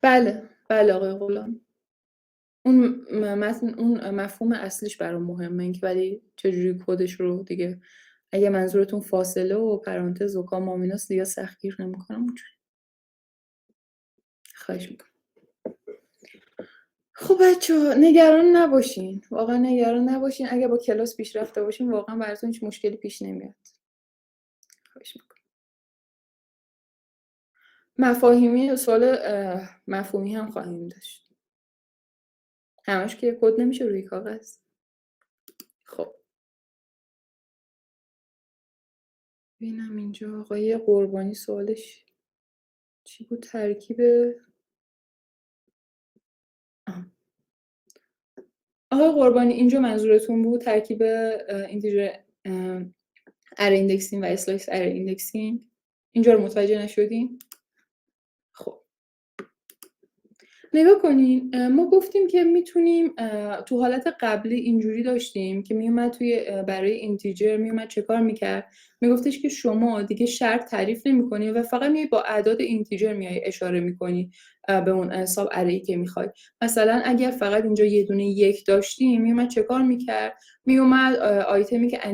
بله آقای غلام، اون اون مفهوم اصلیش برام مهمه، اینکه ولی چجوری کدش رو دیگه اگه منظورتون فاصله و پرانتز و کام مامیناست دیگه سختگیر نمیکنم اونجوری. خواهش میکنم. خب بچه‌ها نگران نباشین، واقعا نگران نباشین. اگه با کلاس پیش رفته باشین واقعا براتون هیچ مشکلی پیش نمیاد. خواهش میکنم. مفاهیمی و سوال مفهومی هم خواهیم داشت. همش که کد نمیشه روی کاغذ. خب ببینم اینجا آقای قربانی سوالش چی بود؟ ترکیب آقای قربانی اینجا منظورتون بود ترکیب اینتیجر اره ایندکسینگ و اسلایس اره ایندکسینگ؟ اینجا رو متوجه نشدیم؟ خب نگاه کنین، ما گفتیم که میتونیم تو حالت قبلی اینجوری داشتیم که میومد برای اینتیجر میومد چه کار میکرد؟ میگفتش که شما دیگه شرط تعریف نمیکنی و فقط میای با اعداد اینتیجر میای اشاره میکنی به اون ساب اره‌ای که میخوای. مثلا اگر فقط اینجا یه دونه یک داشتیم میومد چه کار میکرد؟ میومد آیتمی که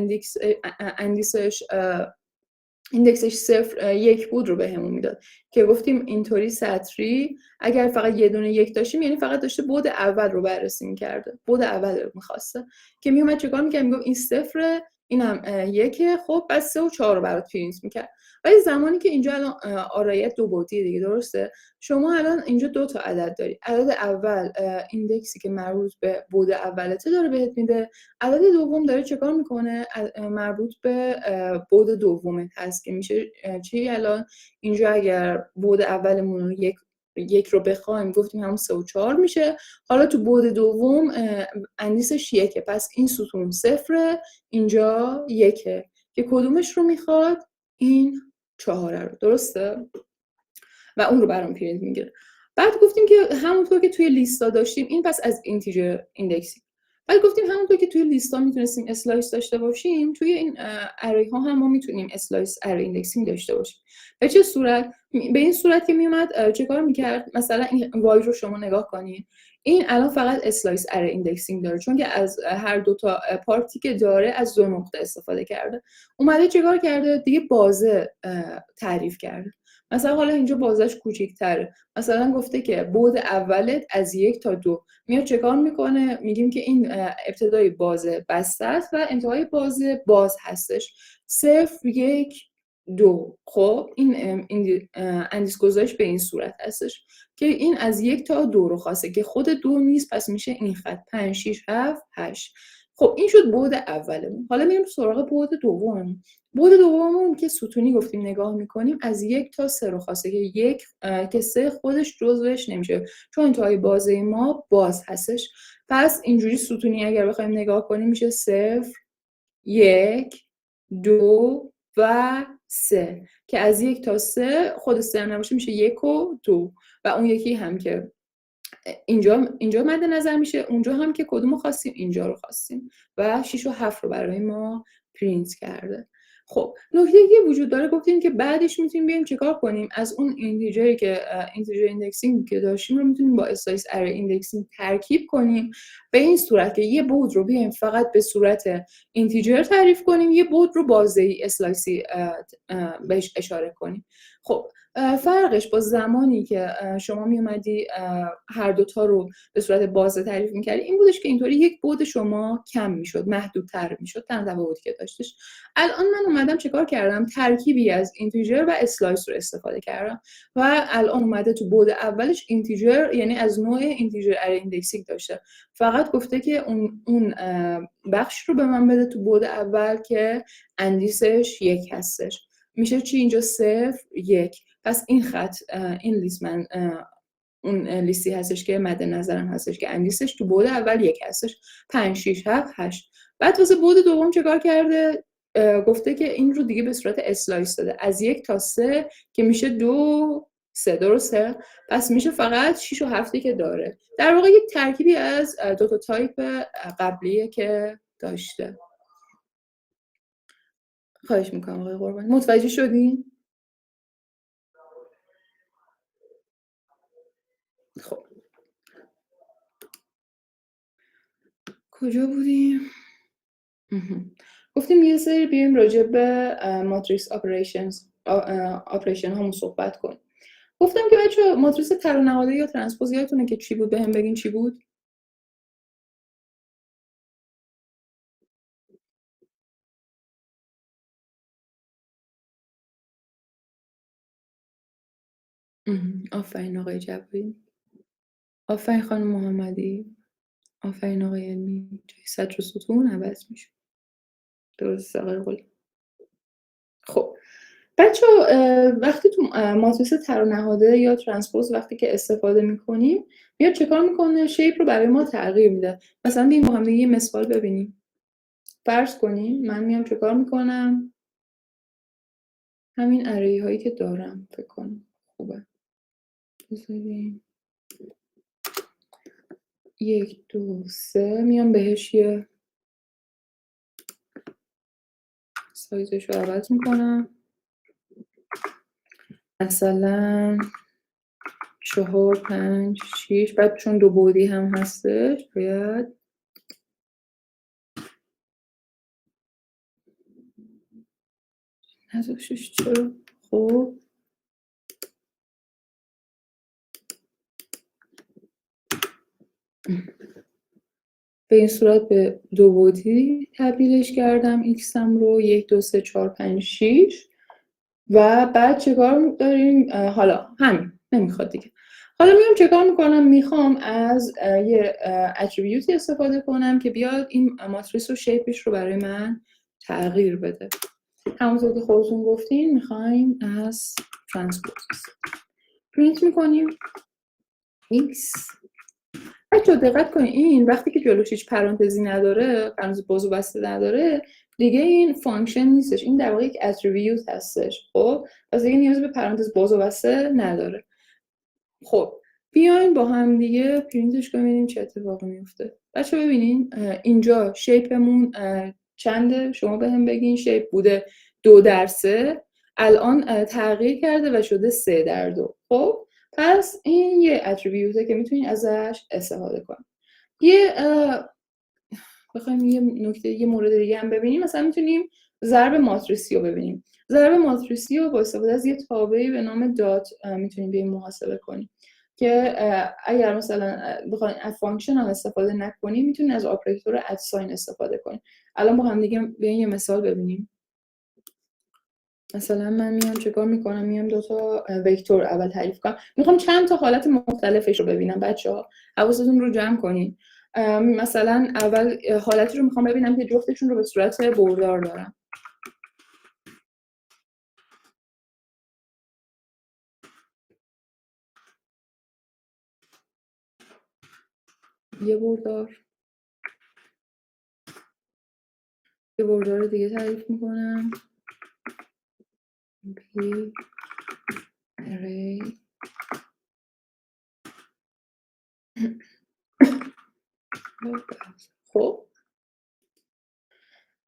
ایندکسش 0 1 بود رو بهمون میداد که گفتیم اینطوری سطری اگر فقط یه دونه یک داشتیم یعنی فقط داشته بعد اول رو بررسی میکرده، بعد اول رو میخواسته که میومد چیکار میکرد؟ میگفت این 0 اینم 1، خب بس 3 و 4 رو برات پرینت میکرد. ولی زمانی که اینجا الان آرایت دو بعدیه دیگه، درسته؟ شما الان اینجا دو تا عدد داری. عدد اول ایندکسی که مربوط به بعد اولته داره بهت میده، عدد دوم داره چیکار میکنه؟ مربوط به بعد دومه هست که میشه چی؟ الان اینجا اگر بعد اولمون رو یک رو بخوایم گفتیم همون 3 و 4 میشه. حالا تو بعد دوم اندیسش 1، پس این ستون 0 اینجا 1 که کدومش رو میخواد؟ این 4 رو، درسته؟ و اون رو برام پرینت میگیره. بعد گفتیم که همونطور که توی لیستا داشتیم این پس از اینتیجر ایندکسینگ. بعد گفتیم همونطور که توی لیستا میتونستیم اسلایس داشته باشیم توی این اری ها هم ما میتونیم اسلایس اری ایندکسینگ داشته باشیم. به چه صورت؟ به این صورت که میومد چه کار میکرد؟ مثلا این وای رو شما نگاه کنید، این الان فقط اسلایس اری ایندکسینگ داره چون که از هر دو تا پارتی که داره از دو نقطه استفاده کرده. اومده چیکار کرده؟ دیگه بازه تعریف کرده. مثلا حالا اینجا بازش کوچیک‌تره، مثلا گفته که بعد اولت از 1 تا 2 میاد چکار میکنه؟ میگیم که این ابتدای بازه بسته است و انتهای بازه باز هستش، 0 1 2. خب این اندیس گذاشت به این صورت هستش که این از 1 تا 2 رو خواسته که خود 2 نیست، پس میشه این خط 5 6 7 8. خب این شد بعد اولمون. حالا میریم سراغ بعد دوم. بعد دوممون که ستونی گفتیم نگاه میکنیم از 1 تا 3 رو خواسته که 1 که 3 خودش جزوش نمیشه چون انتهای بازه ما باز هستش. پس اینجوری ستونی اگر بخوایم نگاه کنیم میشه 0 1 2 و 3 که از 1 تا 3 خود 3 هم نباشه میشه 1 و 2 و اون یکی هم که اینجا مد نظر میشه، اونجا هم که کدومو خواستیم؟ اینجا رو خواستیم و 6 و 7 رو برای ما پرینت کرده. خب نکته دیگه وجود داره، گفتیم که بعدش میتونیم بیایم چیکار کنیم؟ از اون اینتیجری که اینتیجر ایندکسینگ که داشتیم رو میتونیم با اسلایس اره ایندکسینگ ترکیب کنیم به این صورت که یه بعد رو بیایم فقط به صورت اینتیجر تعریف کنیم، یه بعد رو بازه اسلایسی بهش اشاره کنیم. خب فرقش با زمانی که شما میومدی هر دوتا رو به صورت بازه تعریف میکردی این بودش که اینطوری یک بعد شما کم میشد، محدودتر میشد تن تفاوتی که داشتش. الان من اومدم چیکار کردم؟ ترکیبی از اینتیجر و اسلایس رو استفاده کردم و الان اومده تو بعد اولش اینتیجر، یعنی از نوع اینتیجر اره ایندکسینگ داشته، فقط گفته که اون بخش رو به من بده تو بعد اول که اندیسش 1 هستش. میشه چی اینجا؟ 0 1. پس این خط این لیست من اون لیستی هستش که مد نظرم هستش که اندیسش تو بعد اول 1 هستش، 5 6 7 8. بعد واسه بعد دوم چیکار کرده؟ گفته که این رو دیگه به صورت اسلایس داده از 1 تا 3 که میشه 2 3. درسته؟ پس میشه فقط 6 و 7 که داره. در واقع یک ترکیبی از 2 تا تایپ قبلیه که داشته. خواهش میکنم آقای قربانی. متوجه شدین؟ خب کجا بودیم؟ گفتیم یه سری بیایم راجع به ماتریکس آپریشن همون صحبت کنیم. گفتم که بچه ماتریس تر و نهاده یا ترانسپوز یادتونه که چی بود؟ بهم بگین چی بود؟ آفرین آقای جبری، آفرین خانم محمدی، آفرین آقای علمی. جای سطر و ستون عوض میشه. درست آقای قلی. خب بچه وقتی تو ماتریس تر و نهاده یا ترانسپوز وقتی که استفاده میکنیم میاد چکار میکنه؟ شیپ رو برای ما تغییر میده. مثلا بیایم با هم دیگه یه مثال ببینیم. فرض کنیم من میام چکار میکنم؟ همین اری هایی که دارم فکر کنم خوبه. بذاریم 1 2 3 میام بهش یه سایزش رو عوض میکنم، مثلا 4 5 6. بعد چون 2 بعدی هم هستش باید نذاشتش. چرا؟ خب به این صورت به 2 بعدی تبدیلش کردم ایکسم رو 1 2 3 4 5 6. و بعد چیکار داریم؟ حالا همین نمیخواد دیگه. حالا میام چیکار میکنم؟ میخوام از یه اتریبیوتی استفاده کنم که بیاد این ماتریس رو شیپش رو برای من تغییر بده. همونطور که خودتون گفتین میخوایم از ترانسپوز پرینت میکنیم x. بچه دقت کنید این وقتی که جلوش هیچ پرانتزی نداره، پرانتز باز و بسته نداره، دیگه این فانکشن نیستش. این در واقع یک اتریبیوت هستش. خب پس دیگه نیاز به پرانتز باز و بسته نداره. خب بیاین با هم دیگه پرینتش کنیم ببینیم چه اتفاقی میفته. بچه ببینین اینجا شیپمون چنده؟ شما بهم بگین. شیپ بوده 2 در 3، الان تغییر کرده و شده 3 در 2. خب پس این یه اتریبیوته که میتونین ازش استفاده کنین. یه بخوایم یه نکته یه مورد دیگه هم ببینیم، مثلا میتونیم ضرب ماتریسی رو ببینیم. ضرب ماتریسی رو با استفاده از یه تابعی به نام دات میتونیم بیایم محاسبه کنیم که اگر مثلا بخواید از فانکشن هم استفاده نکنیم میتونید از آپراتور اد ساین استفاده کنیم. الان با هم دیگه بیایم یه مثال ببینیم. مثلا من میام چیکار میکنم؟ میام 2 تا وکتور اول تعریف کنم. میخوام چند تا حالت مختلفش رو ببینم. بچه‌ها حواستون رو جمع کنین. مثلا اول حالتی رو میخوام ببینم که جفتشون رو به صورت بردار دارم. یه بردار دیگه تعریف میکنم. P array خب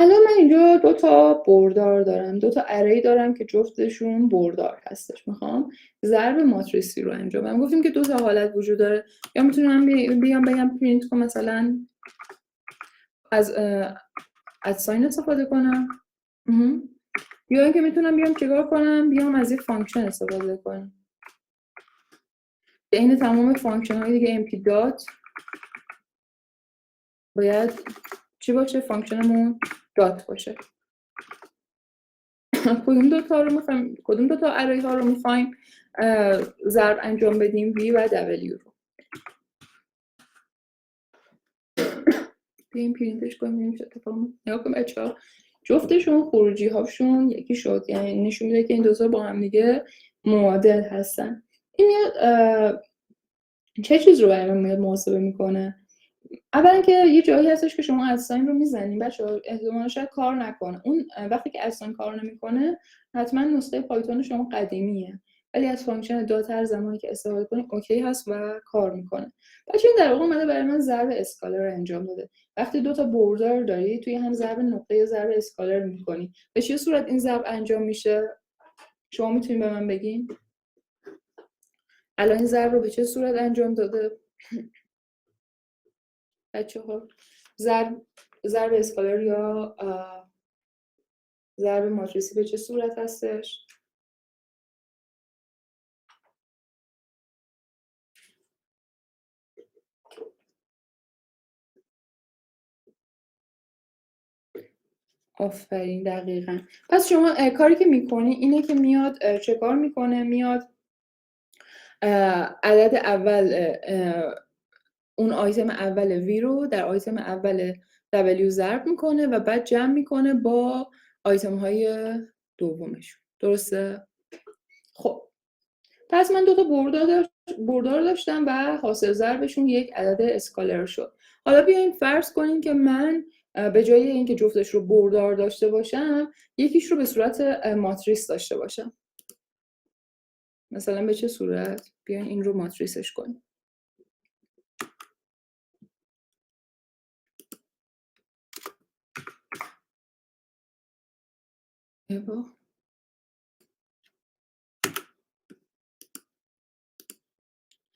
الان من اینجا 2 تا بردار دارم، 2 تا اری دارم که جفتشون بردار هستش. میخوام ضرب ماتریسی رو انجام بدم. گفتیم که 2 تا حالت وجود داره. یا میتونم بیام بگم پرینت کنم مثلا از ساین استفاده کنم، یا اینکه میتونم بیام چیکار کنم؟ بیام از یه فانکشن استفاده کنم. عین تمام فانکشن های دیگه mp دات باید چی باشه؟ فانکشنمون دات باشه. کدوم 2 تا رو میخوایم؟ کدوم 2 تا اری ها رو میخوایم ضرب انجام بدیم؟ v و w رو. بیایم پرینتش کنیم ببینیم چه اتفاقی میفته. نگاه کن بچه‌ها جفتشون خروجی هاشون یکی شد، یعنی نشون میده که این 2 تا با هم دیگه معادل هستن. این میاد چه چیز رو برای من میاد محاسبه میکنه؟ اولا که یه جایی هستش که شما ادساین رو میزنین بچه‌ها، احتمالاً شاید کار نکنه. اون وقتی که ادساین کار نمیکنه حتما نسخه پایتون شما قدیمیه، ولی از فانکشن دات هر زمانی که استفاده کنید اوکی هست و کار میکنه. بچه‌ها در واقع اومده برای من ضرب اسکالر رو انجام داده. وقتی دو تا بوردر داری توی هم ضرب نقطه یا ضرب اسکالر میکنی، به چه صورت این ضرب انجام میشه؟ شما میتونید به من بگین الان این ضرب رو به چه صورت انجام داده بچه‌ها؟ ضرب اسکالر یا ضرب ماتریسی به چه صورت هستش؟ آفرین، دقیقاً. پس شما کاری که میکنی اینه که میاد چه کار میکنه؟ میاد عدد اول اون آیتم اول وی رو در آیتم اول W ضرب میکنه و بعد جمع میکنه با آیتم های دومش. درسته؟ خب پس من دو تا بردار داشتم و حاصل ضربشون یک عدد اسکالر شد. حالا بیایم فرض کنیم که من به جای اینکه جفتش رو بردار داشته باشم یکیش رو به صورت ماتریس داشته باشم. مثلا به چه صورت؟ بیاین این رو ماتریسش کنیم.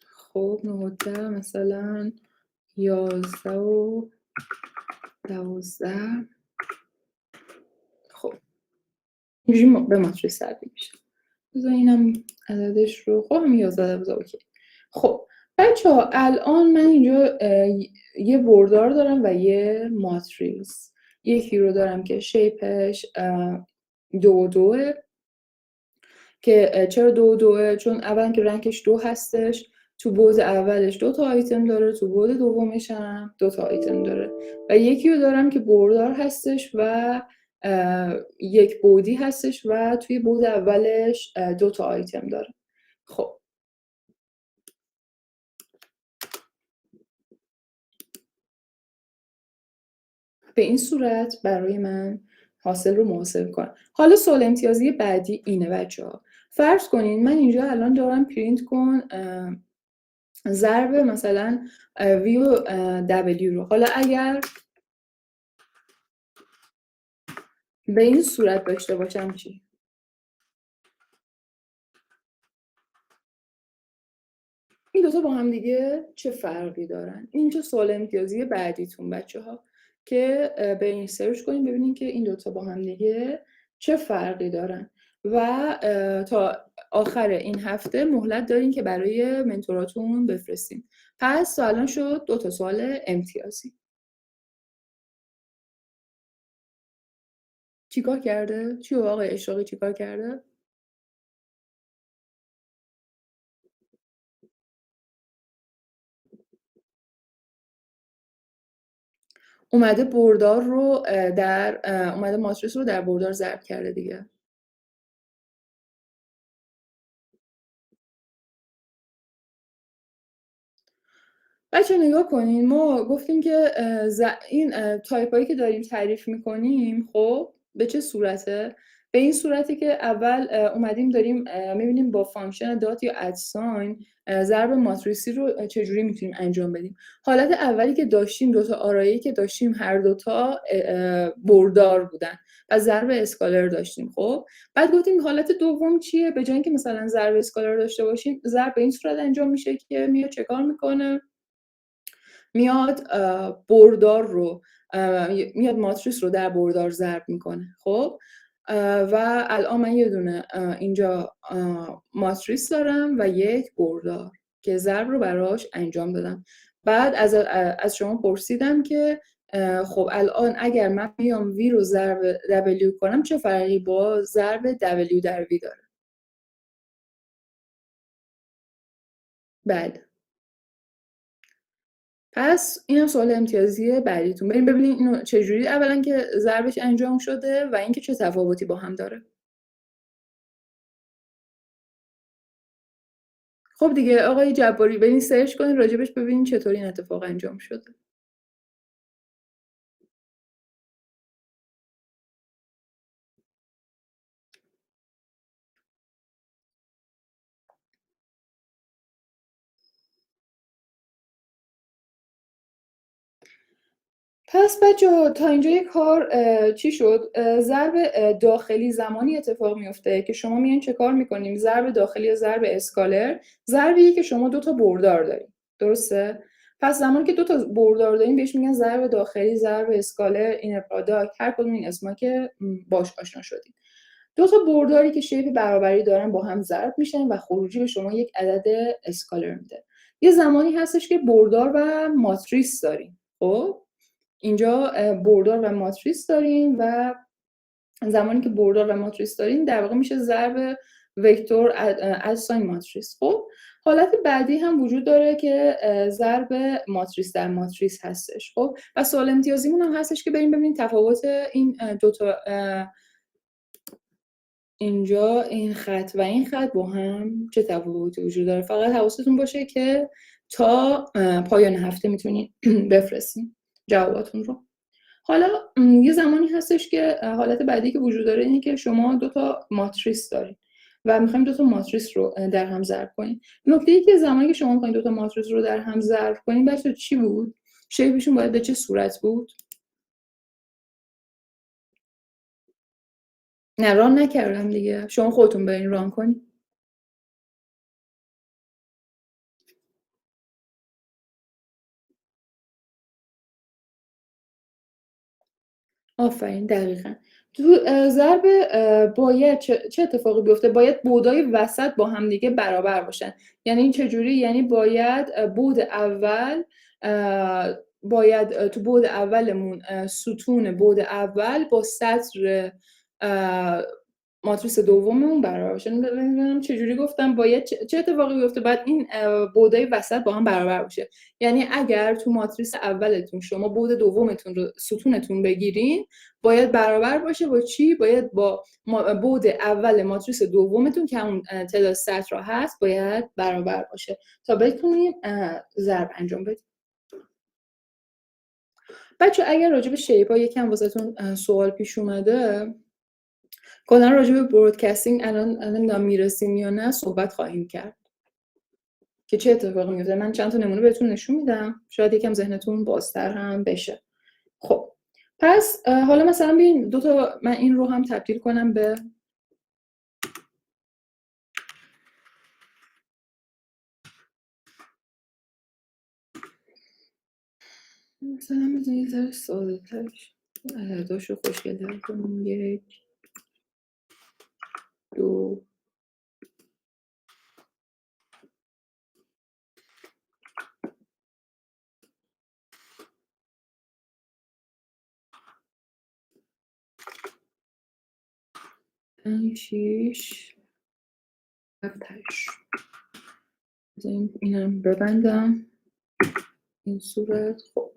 خب 9 مثلا 11 و 12. خب اینجوری به ماتریس تبدیل میشه. بذار اینم عددش رو خب هم 11 12 اوکی. خب بچه‌ها الان من اینجا یه بردار دارم و یه ماتریس. یکی رو دارم که شیپش 2 که چرا 2 چون اولا که رنکش 2 هستش، تو بعد اولش 2 تا آیتم داره، تو بعد دومش هم 2 تا آیتم داره. و یکی رو دارم که بردار هستش و یک بعدی هستش و توی بعد اولش 2 تا آیتم داره. خب به این صورت برای من حاصل رو محاسبه کنم. حالا سوال امتیازی بعدی اینه بچه‌ها. فرض کنین من اینجا الان دارم پرینت کن ضرب مثلا وی و دبلیو رو. حالا اگر به این صورت داشته باشم چی؟ این دوتا با هم دیگه چه فرقی دارن؟ این چه سوال امتیازی بعدیتون بچه‌ها که به این سرچ کنیم ببینیم که این دوتا با هم دیگه چه فرقی دارن. و تا آخر این هفته مهلت دارین که برای منتوراتون بفرستیم. پس الان شد 2 تا سوال امتیازی. چیکار کرده؟ چی آقای اشراقی چیکار کرده؟ اومده بردار رو اومده ماتریس رو در بردار ضرب کرده دیگه. بچه نگاه کنین، ما گفتیم که این تایپ هایی که داریم تعریف میکنیم خب به چه صورته؟ به این صورتی که اول اومدیم داریم میبینیم با فانکشن دات یا ادساین ضرب ماتریسی رو چجوری میتونیم انجام بدیم. حالت اولی که داشتیم دوتا آرایی که داشتیم هر دوتا بردار بودن و ضرب اسکالر داشتیم. خب بعد گفتیم حالت دوم چیه؟ به جای اینکه مثلا ضرب اسکالر داشته باشیم ضرب به این صورت انجام میشه که میاد چیکار میکنه؟ میاد بردار رو میاد ماتریس رو در بردار ضرب میکنه. خب و الان من یه دونه اینجا ماتریس دارم و یک بردار که ضرب رو براش انجام دادم. بعد از شما پرسیدم که خب الان اگر من بیام وی رو ضرب W کنم چه فرقی با ضرب W در وی داره؟ بله. پس اینم سوال امتیازی بعدیتون. بریم ببینیم اینو چجوری اولا که ضربش انجام شده و اینکه چه تفاوتی با هم داره. خب دیگه آقای جباری برین سرچ کنین راجبش ببینین چطور این اتفاق انجام شده. پس بچه‌ها تا اینجای کار چی شد؟ ضرب داخلی زمانی اتفاق میفته که شما میان چه کار میکنیم؟ ضرب داخلی یا ضرب اسکالر ضربیه که شما 2 تا بردار داریم. درسته؟ پس زمانی که 2 تا بردار داریم بهش میگن ضرب داخلی، ضرب اسکالر، اینر پروداکت، هر کدوم این اسما که باش آشنا شدیم. 2 تا برداری که شیپ برابری دارن با هم ضرب میشن و خروجی به شما یک عدد اسکالر میده. یه زمانی هستش که بردار و ماتریس داریم. خب اینجا بردار و ماتریس داریم و زمانی که بردار و ماتریس داریم در واقع میشه ضرب وکتور از ساین ماتریس. خب حالت بعدی هم وجود داره که ضرب ماتریس در ماتریس هستش. خب و سوال امتیازیمون هم هستش که بریم ببینیم تفاوت این دو تا اینجا این خط و این خط با هم چه تفاوتی وجود داره. فقط حواستون باشه که تا پایان هفته میتونید بفرستین جواباتون رو. حالا یه زمانی هستش که حالت بعدی که وجود داره اینه که شما 2 تا ماتریس دارید و میخوایم 2 تا ماتریس رو در هم ضرب کنیم. نکته‌ای که زمانی که شما میخواین 2 تا ماتریس رو در هم ضرب کنیم بچه‌ها چی بود؟ شیپشون باید به چه صورت بود؟ نه ران نکردم دیگه. شما خودتون برین ران کنید. آفرین دقیقاً. تو ضرب باید چه اتفاقی بیفته؟ باید بعدای وسط با هم دیگه برابر باشن. یعنی این چجوری؟ یعنی باید بعد اول باید تو بعد اولمون ستون بعد اول با سطر ماتریس دوممون برابر باشه. نمیدونم چجوری گفتم باید چه اتفاقی بیفته؟ بعد این بعدای وسط با هم برابر باشه. یعنی اگر تو ماتریس اولتون شما بعد دومتون رو ستونتون بگیرین باید برابر باشه با چی؟ باید با بعد اول ماتریس دومتون که همون تعداد سطر هست باید برابر باشه تا بتونیم ضرب انجام بدیم. بچه اگر راجع به شیپ‌ها یکم واسهتون سوال پیش اومده کلا راجع به برودکستینگ الان میرسیم یا نه صحبت خواهیم کرد که چه اتفاقی میفته. من چند تا نمونه بهتون نشون میدم شاید یکم ذهنتون بازتر هم بشه. خب پس حالا مثلا ببین 2 تا من این رو هم تبدیل کنم به مثلا بزنید یه ذره ساده ترش عدداشو خوشگل کنیم. 1 2 5 6 7 8 اینم ببندم این صورت. خب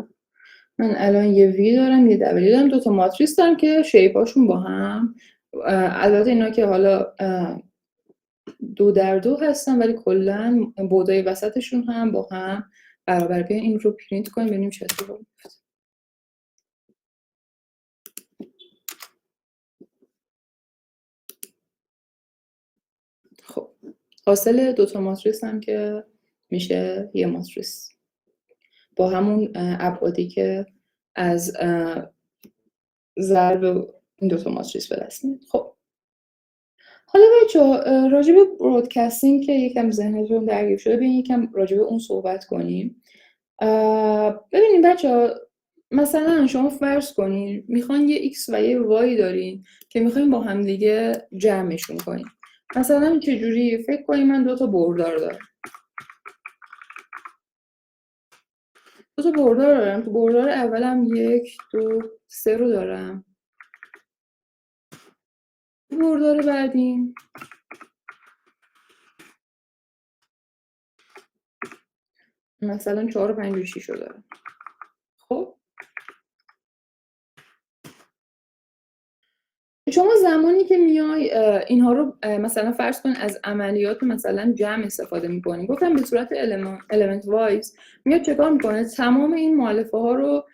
من الان یه وی دارم یه دبلی دارم 2 تا ماتریس دارم که شیپاشون با هم البته اینا که حالا 2 در 2 هستن ولی کلا بعدای وسطشون هم با هم برابر. بیاین این رو پرینت کنیم ببینیم چه اتفاقی میفته. خب حاصل 2 تا ماتریس هم که میشه یه ماتریس با همون ابعادی که از ضرب این 2 تا ماتریس به دست میاد. خب حالا بچه‌ها راجع به برودکستینگ که یکم ذهنتون درگیر شده بیاین یکم راجع به اون صحبت کنیم. ببینید بچه‌ها مثلا شما فرض کنین میخواین یه x و یه y دارین که میخواین با هم دیگه جمعشون کنین. مثلا چجوری؟ فکر کنین من 2 تا بردار دارم. 2 تا بردار دارم. تو بردار اولم 1 2 3 رو دارم. بردار بعدیم مثلا 4 و 5 و 6 رو دارم. خب شما زمانی که میای اینها رو مثلا فرض کن از عملیات مثلا جمع استفاده میکنی، گفتم به صورت element wise میاد چکار میکنه تمام این مؤلفه ها رو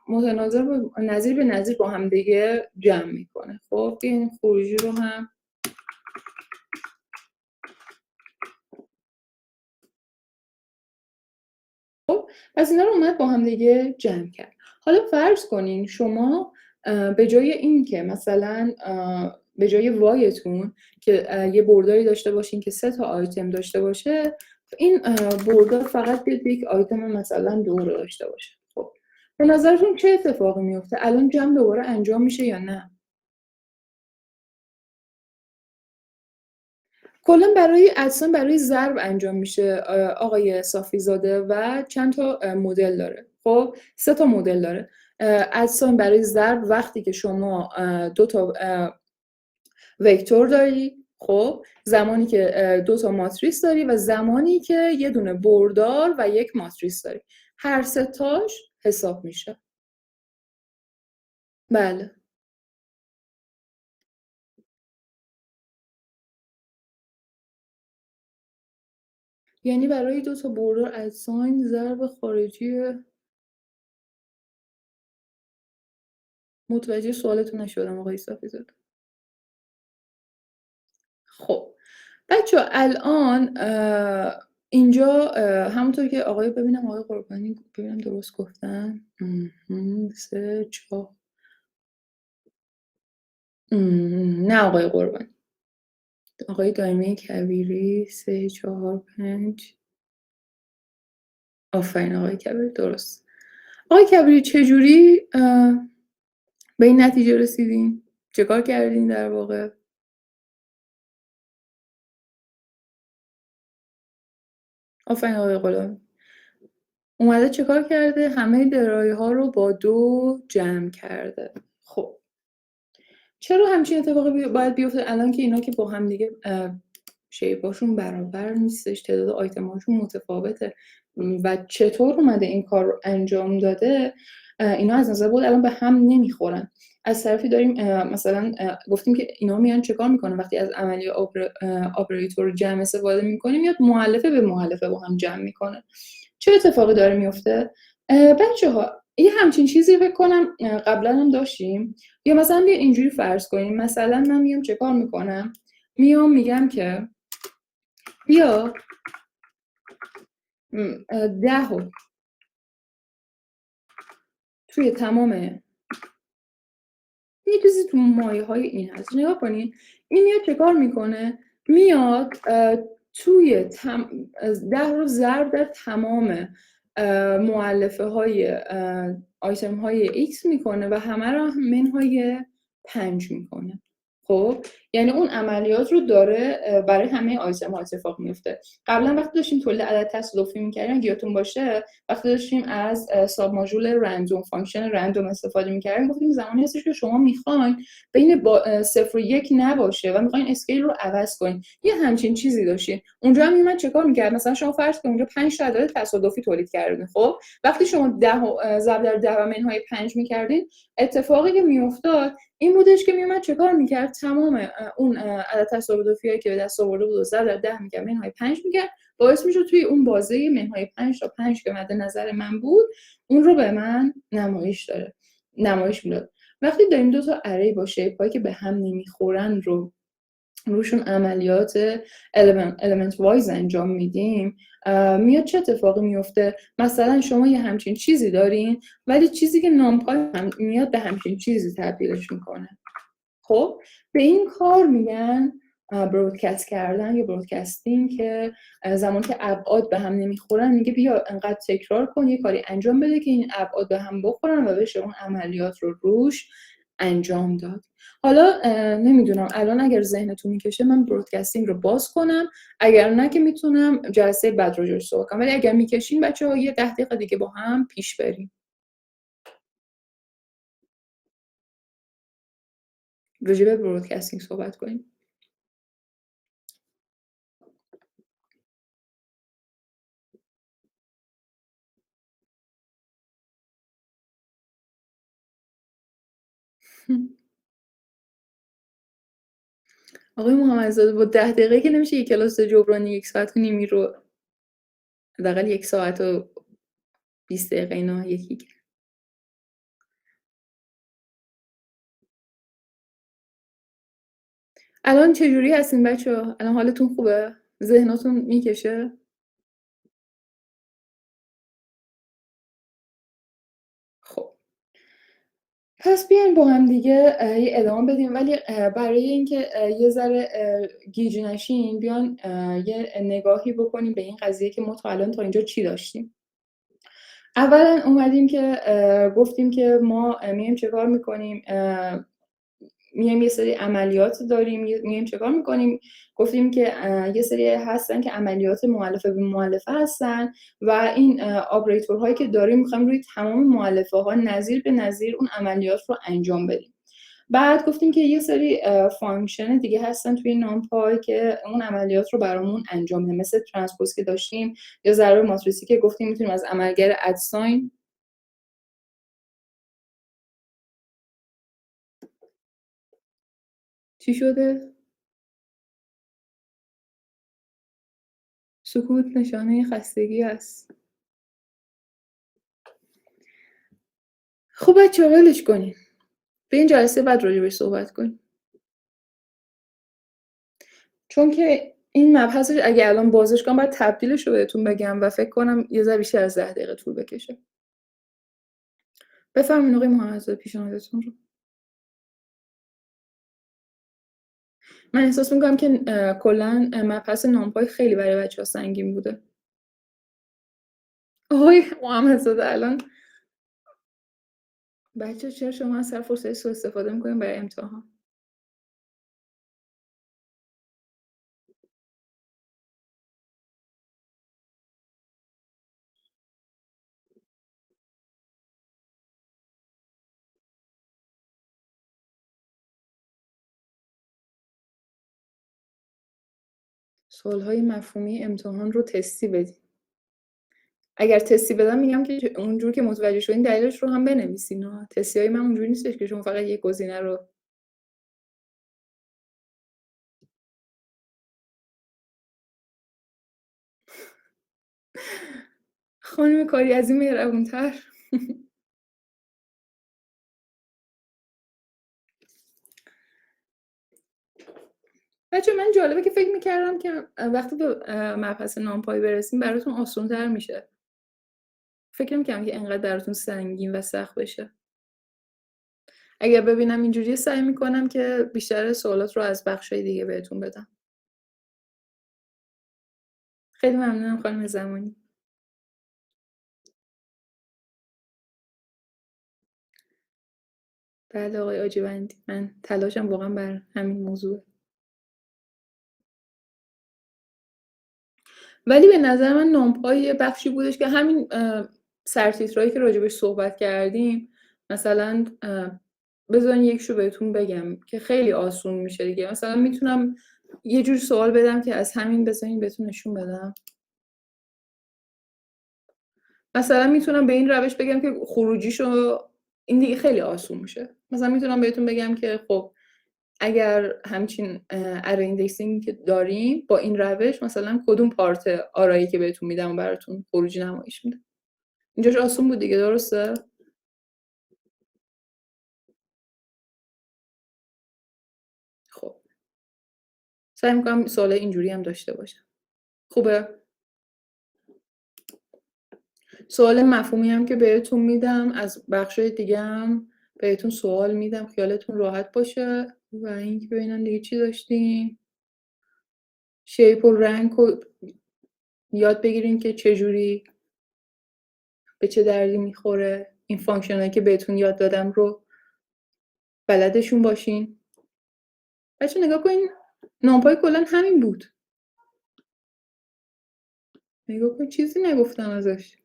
متناظر نظیر به نظیر با هم دیگه جمع میکنه. خب این خروجی رو هم پس اینا رو اومد با هم دیگه جمع کرد. حالا فرض کنین شما به جای این که مثلا به جای وایتون که یه برداری داشته باشین که 3 تا آیتم داشته باشه، این بردار فقط بیاد یک آیتم مثلا 2 رو داشته باشه. خب به نظرتون چه اتفاقی میفته؟ الان جمع دوباره انجام میشه یا نه؟ کلا برای اجسام برای ضرب انجام میشه آقای صافی زاده و چند تا مدل داره. خب 3 تا مدل داره. اجسام برای ضرب وقتی که شما 2 تا وکتور داری، خب زمانی که 2 تا ماتریس داری و زمانی که یه دونه بردار و یک ماتریس داری، هر سه تاش حساب میشه. بله. یعنی برای 2 تا بردار اجسام ضرب خارجی. متوجه سوالتون نشدم آقای صافی زاده. خب بچه الان اینجا همونطور که ببینم آقای قربانی ببینم درست گفتم 3 4 نه آقای قربانی، آقای دایمه کبیری 3 4 5. آفرین آقای کبیری درست. آقای کبیری چجوری به این نتیجه رسیدین؟ چیکار کردین در واقع؟ آفرین آقای غلامی. اومده چیکار کرده؟ همه درایه ها رو با 2 جمع کرده. خب چرا همچین اتفاقی باید بیفته الان که اینا که با هم دیگه شیپاشون برابر نیستش، تعداد آیتماشون متفاوته و چطور اومده این کار رو انجام داده؟ اینا از نظر بود الان به هم نمیخورن. از طرفی داریم مثلا گفتیم که اینا میان چه کار میکنن وقتی از عملیه اپراتور جمع استفاده میکنیم میاد مؤلفه به مؤلفه با هم جمع میکنه. چه اتفاقی داره میفته؟ بچه ها یه همچین چیزی فکر کنم قبلا هم داشتیم، یا مثلا بیا اینجوری فرض کنیم مثلا من میام چه کار میکنم، میام میگم که بیا 10 رو توی تمام یه چیزی تو مایه های این هست نگاه کنین. این میاد چه کار میکنه؟ میاد توی 10 رو ضرب در تمام مؤلفه های آیتم های x میکنه و همه رو منهای 5 میکنه. خب یعنی اون عملیات رو داره برای همه آیتم ها اتفاق میفته. قبلا وقتی داشتیم تولید عدد تصادفی میکردیم اگه یادتون باشه وقتی داشتیم از ساب ماژول رندوم فانکشن رندوم استفاده میکردیم گفتیم زمانی هستش که شما میخواین بین 0 و 1 نباشه و میخواین اسکیل رو عوض کنین یه همچین چیزی داشتین. اونجا هم من چیکار میکرد مثلا شما فرض کنید اونجا 5 تا عدد تصادفی تولید کردین. خب وقتی شما 10 ضرب در 10 و منهای 5 میکردین اتفاقی که میافتاد این بودش که میومد چیکار میکرد تمام اون عدد تصادفیایی که به دست آورده بود و ضرب در 10 میکرد منهای 5 میکرد باعث میشد توی اون بازه منهای 5 تا 5 که مد نظر من بود اون رو به من نمایش میداد. وقتی داریم 2 تا اری با شیپایی که به هم نمیخورن رو روشون عملیات element wise انجام میدیم میاد چه اتفاقی میفته؟ مثلا شما یه همچین چیزی دارین ولی چیزی که نامپای هم میاد به همچین چیزی تبدیلش میکنه. خب به این کار میگن برودکست کردن یا برودکستینگ که زمانی که ابعاد به هم نمیخورن میگه بیا انقدر تکرار کن یه کاری انجام بده که این ابعاد به هم بخورن و بشه اون عملیات رو روش انجام داد. حالا نمیدونم الان اگر ذهنتون میکشه من برودکستینگ رو باز کنم، اگر نه که میتونم جلسه بعد راجعش صحبت کنم، ولی اگر میکشین بچه‌ها یه 10 دقیقه دیگه با هم پیش بریم راجع به برودکستینگ صحبت کنیم. آقای محمدزاده با 10 دقیقه که نمیشه یک کلاس جبرانی 1 ساعت و نیمی رو حداقل 1 ساعت و 20 دقیقه اینا یکی کرد. الان چجوری هستین بچه‌ها؟ الان حالتون خوبه؟ ذهناتون میکشه؟ خب. پس بیاین با هم دیگه یه ادامه بدیم، ولی برای اینکه یه ذره گیج نشین بیاین یه نگاهی بکنیم به این قضیه که ما تا الان تا اینجا چی داشتیم. اولا اومدیم که گفتیم که ما میایم چه کار میکنیم، میایم یه سری عملیات داریم، میایم چه کار میکنیم. گفتیم که یه سری هستن که عملیات مؤلفه به مؤلفه هستن و این آپریتورهایی که داریم میخوایم روی تمام مؤلفه ها نظیر به نظیر اون عملیات رو انجام بدیم. بعد گفتیم که یه سری فانکشن دیگه هستن توی نامپای که اون عملیات رو برامون انجام میدن، مثل ترانسپوز که داشتیم یا ضرب ماتریسی که گفتیم میتونیم از عملگر ادساین. چی شده؟ سکوت نشانه خستگی است. خب بچه‌ها ولش کنین. به این جلسه بعد راجع بهش صحبت کنیم. چون که این مبحث اگه الان بازش کنم باید تبدیلش رو بهتون بگم و فکر کنم یه ذره بیشتر از 10 دقیقه طول بکشه. بفرمایید آقای محمدزاده پیشنهادتون رو. من احساس میکنم که کلا مبحث نامپای خیلی برای بچه‌ها سنگین بوده. آقای محمدزاده الان بچه چرا شما از هر فرصتی سوء استفاده میکنین برای امتحان؟ سوال‌های مفهومی امتحان رو تستی بدین. اگر تستی بدم میگم که اونجور که متوجه شدین دلیلش رو هم بنویسین. تستی‌های من اونجوری نیستش که شما فقط یک گزینه رو. خانم کاری از این مهربون‌تر. بچه من جالبه که فکر میکردم که وقتی به مبحث نامپای برسیم براتون آسان‌تر میشه. فکر نمی‌کردم که انقدر براتون سنگین و سخت بشه. اگر ببینم اینجوریه سعی میکنم که بیشتر سوالات رو از بخشای دیگه بهتون بدم. خیلی ممنونم خانم زمانی. بله آقای آجیبندی، من تلاشم واقعا بر همین موضوع. ولی به نظر من نامپای یه بخشی بودش که همین سرتیترایی که راجبش صحبت کردیم، مثلا بذارین یکشو بهتون بگم که خیلی آسون میشه دیگه. مثلا میتونم یه جور سوال بدم که از همین بذارین بهتون نشون بدم. مثلا میتونم به این روش بگم که خروجیشو، این دیگه خیلی آسون میشه. مثلا میتونم بهتون بگم که خب اگر همچین اره ایندکسینگ که داریم با این روش مثلا کدوم پارت آرایی که بهتون میدم و براتون خروجی نمایش میده. اینجاش آسون بود دیگه، درسته؟ خب سعی میکنم سوال اینجوری هم داشته باشم. خوبه؟ سوال مفهومی هم که بهتون میدم از بخشای دیگه هم بهتون سوال میدم خیالتون راحت باشه. و اینکه ببینم دیگه چی داشتیم. شیپ و رنگ رو یاد بگیرین که چجوری به چه دردی میخوره. این فانکشنایی که بهتون یاد دادم رو بلدشون باشین. بچه نگاه کنین نامپای کلا همین بود. نگاه کن چیزی نگفتم ازش.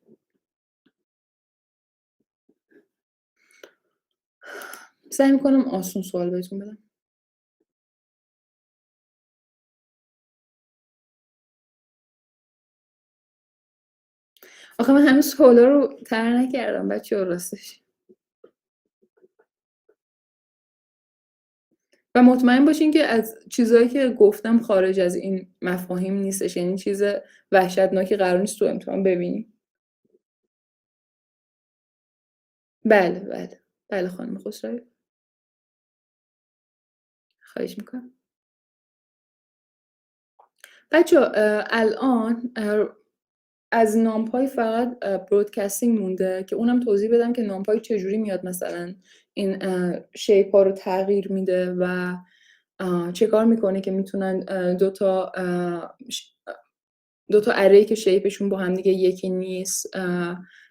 سعی میکنم آسون سوال بهتون بدم. آخه من هنوز سوالا رو طرح نکردم بچه‌ها راستش. و مطمئن باشین که از چیزایی که گفتم خارج از این مفاهیم نیستش، یعنی چیز وحشتناکی قرار نیست تو امتحان ببینیم. بله بله بله خانم خسروی، خواهش میکنم. بچه الان از نامپای فقط برودکستینگ مونده که اونم توضیح بدم که نامپای چجوری میاد مثلا این شیپ ها رو تغییر میده و چه کار میکنه که میتونن دو تا اری که شیپشون با هم دیگه یکی نیست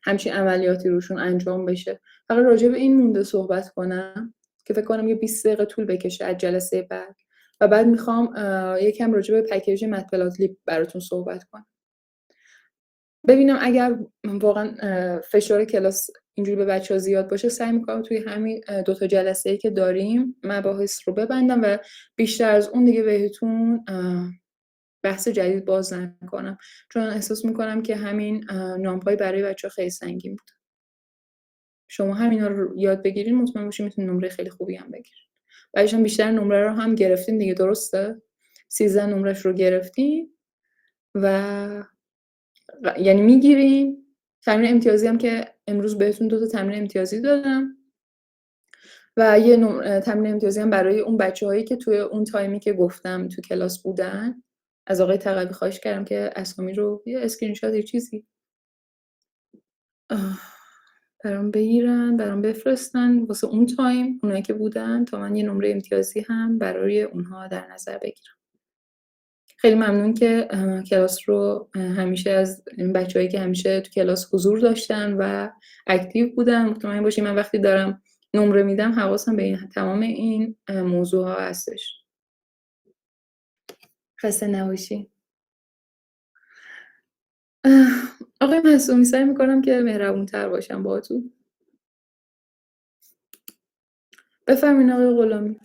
همچین عملیاتی روشون انجام بشه. فقط راجع به این مونده صحبت کنم که فکر کنم یه 20 دقیقه طول بکشه از جلسه بعد، و بعد میخوام یکم راجع به پکیج مطبلاتلیب براتون صحبت کنم. ببینم اگر واقعا فشار کلاس اینجوری به بچه‌ها زیاد باشه سعی میکنم توی همین 2 تا جلسه‌ای که داریم مباحث رو ببندم و بیشتر از اون دیگه بهتون بحث جدید باز نکنم، چون احساس میکنم که همین نامپای برای بچه‌ها خیلی سنگین بود. شما همینا رو یاد بگیرین مطمئن باشین میتونین نمره خیلی خوبی هم بگیرین. بعدش هم بیشتر نمره رو هم گرفتین دیگه، درسته؟ 13 نمرش رو گرفتین و یعنی میگیرین. تمرین امتیازی هم که امروز بهتون 2 تا تمرین امتیازی دادم و یه تمرین امتیازی هم برای اون بچه‌هایی که توی اون تایمی که گفتم تو کلاس بودن. از آقای تقوی خواهش کردم که اسامی رو یه اسکرین شات یه چیزی برام بگیرن، برام بفرستن واسه اون تایم اونایی که بودن، تا من یه نمره امتیازی هم برای اونها در نظر بگیرم. خیلی ممنون که کلاس رو همیشه از بچه‌هایی که همیشه تو کلاس حضور داشتن و اکتیو بودن. مطمئن باشین من وقتی دارم نمره میدم حواسم به این تمام این موضوع ها هستش. خسته نباشی. آقای معصومی سعی میکنم که مهربون‌تر باشم باهاتون. بفرمایید آقای غلامی.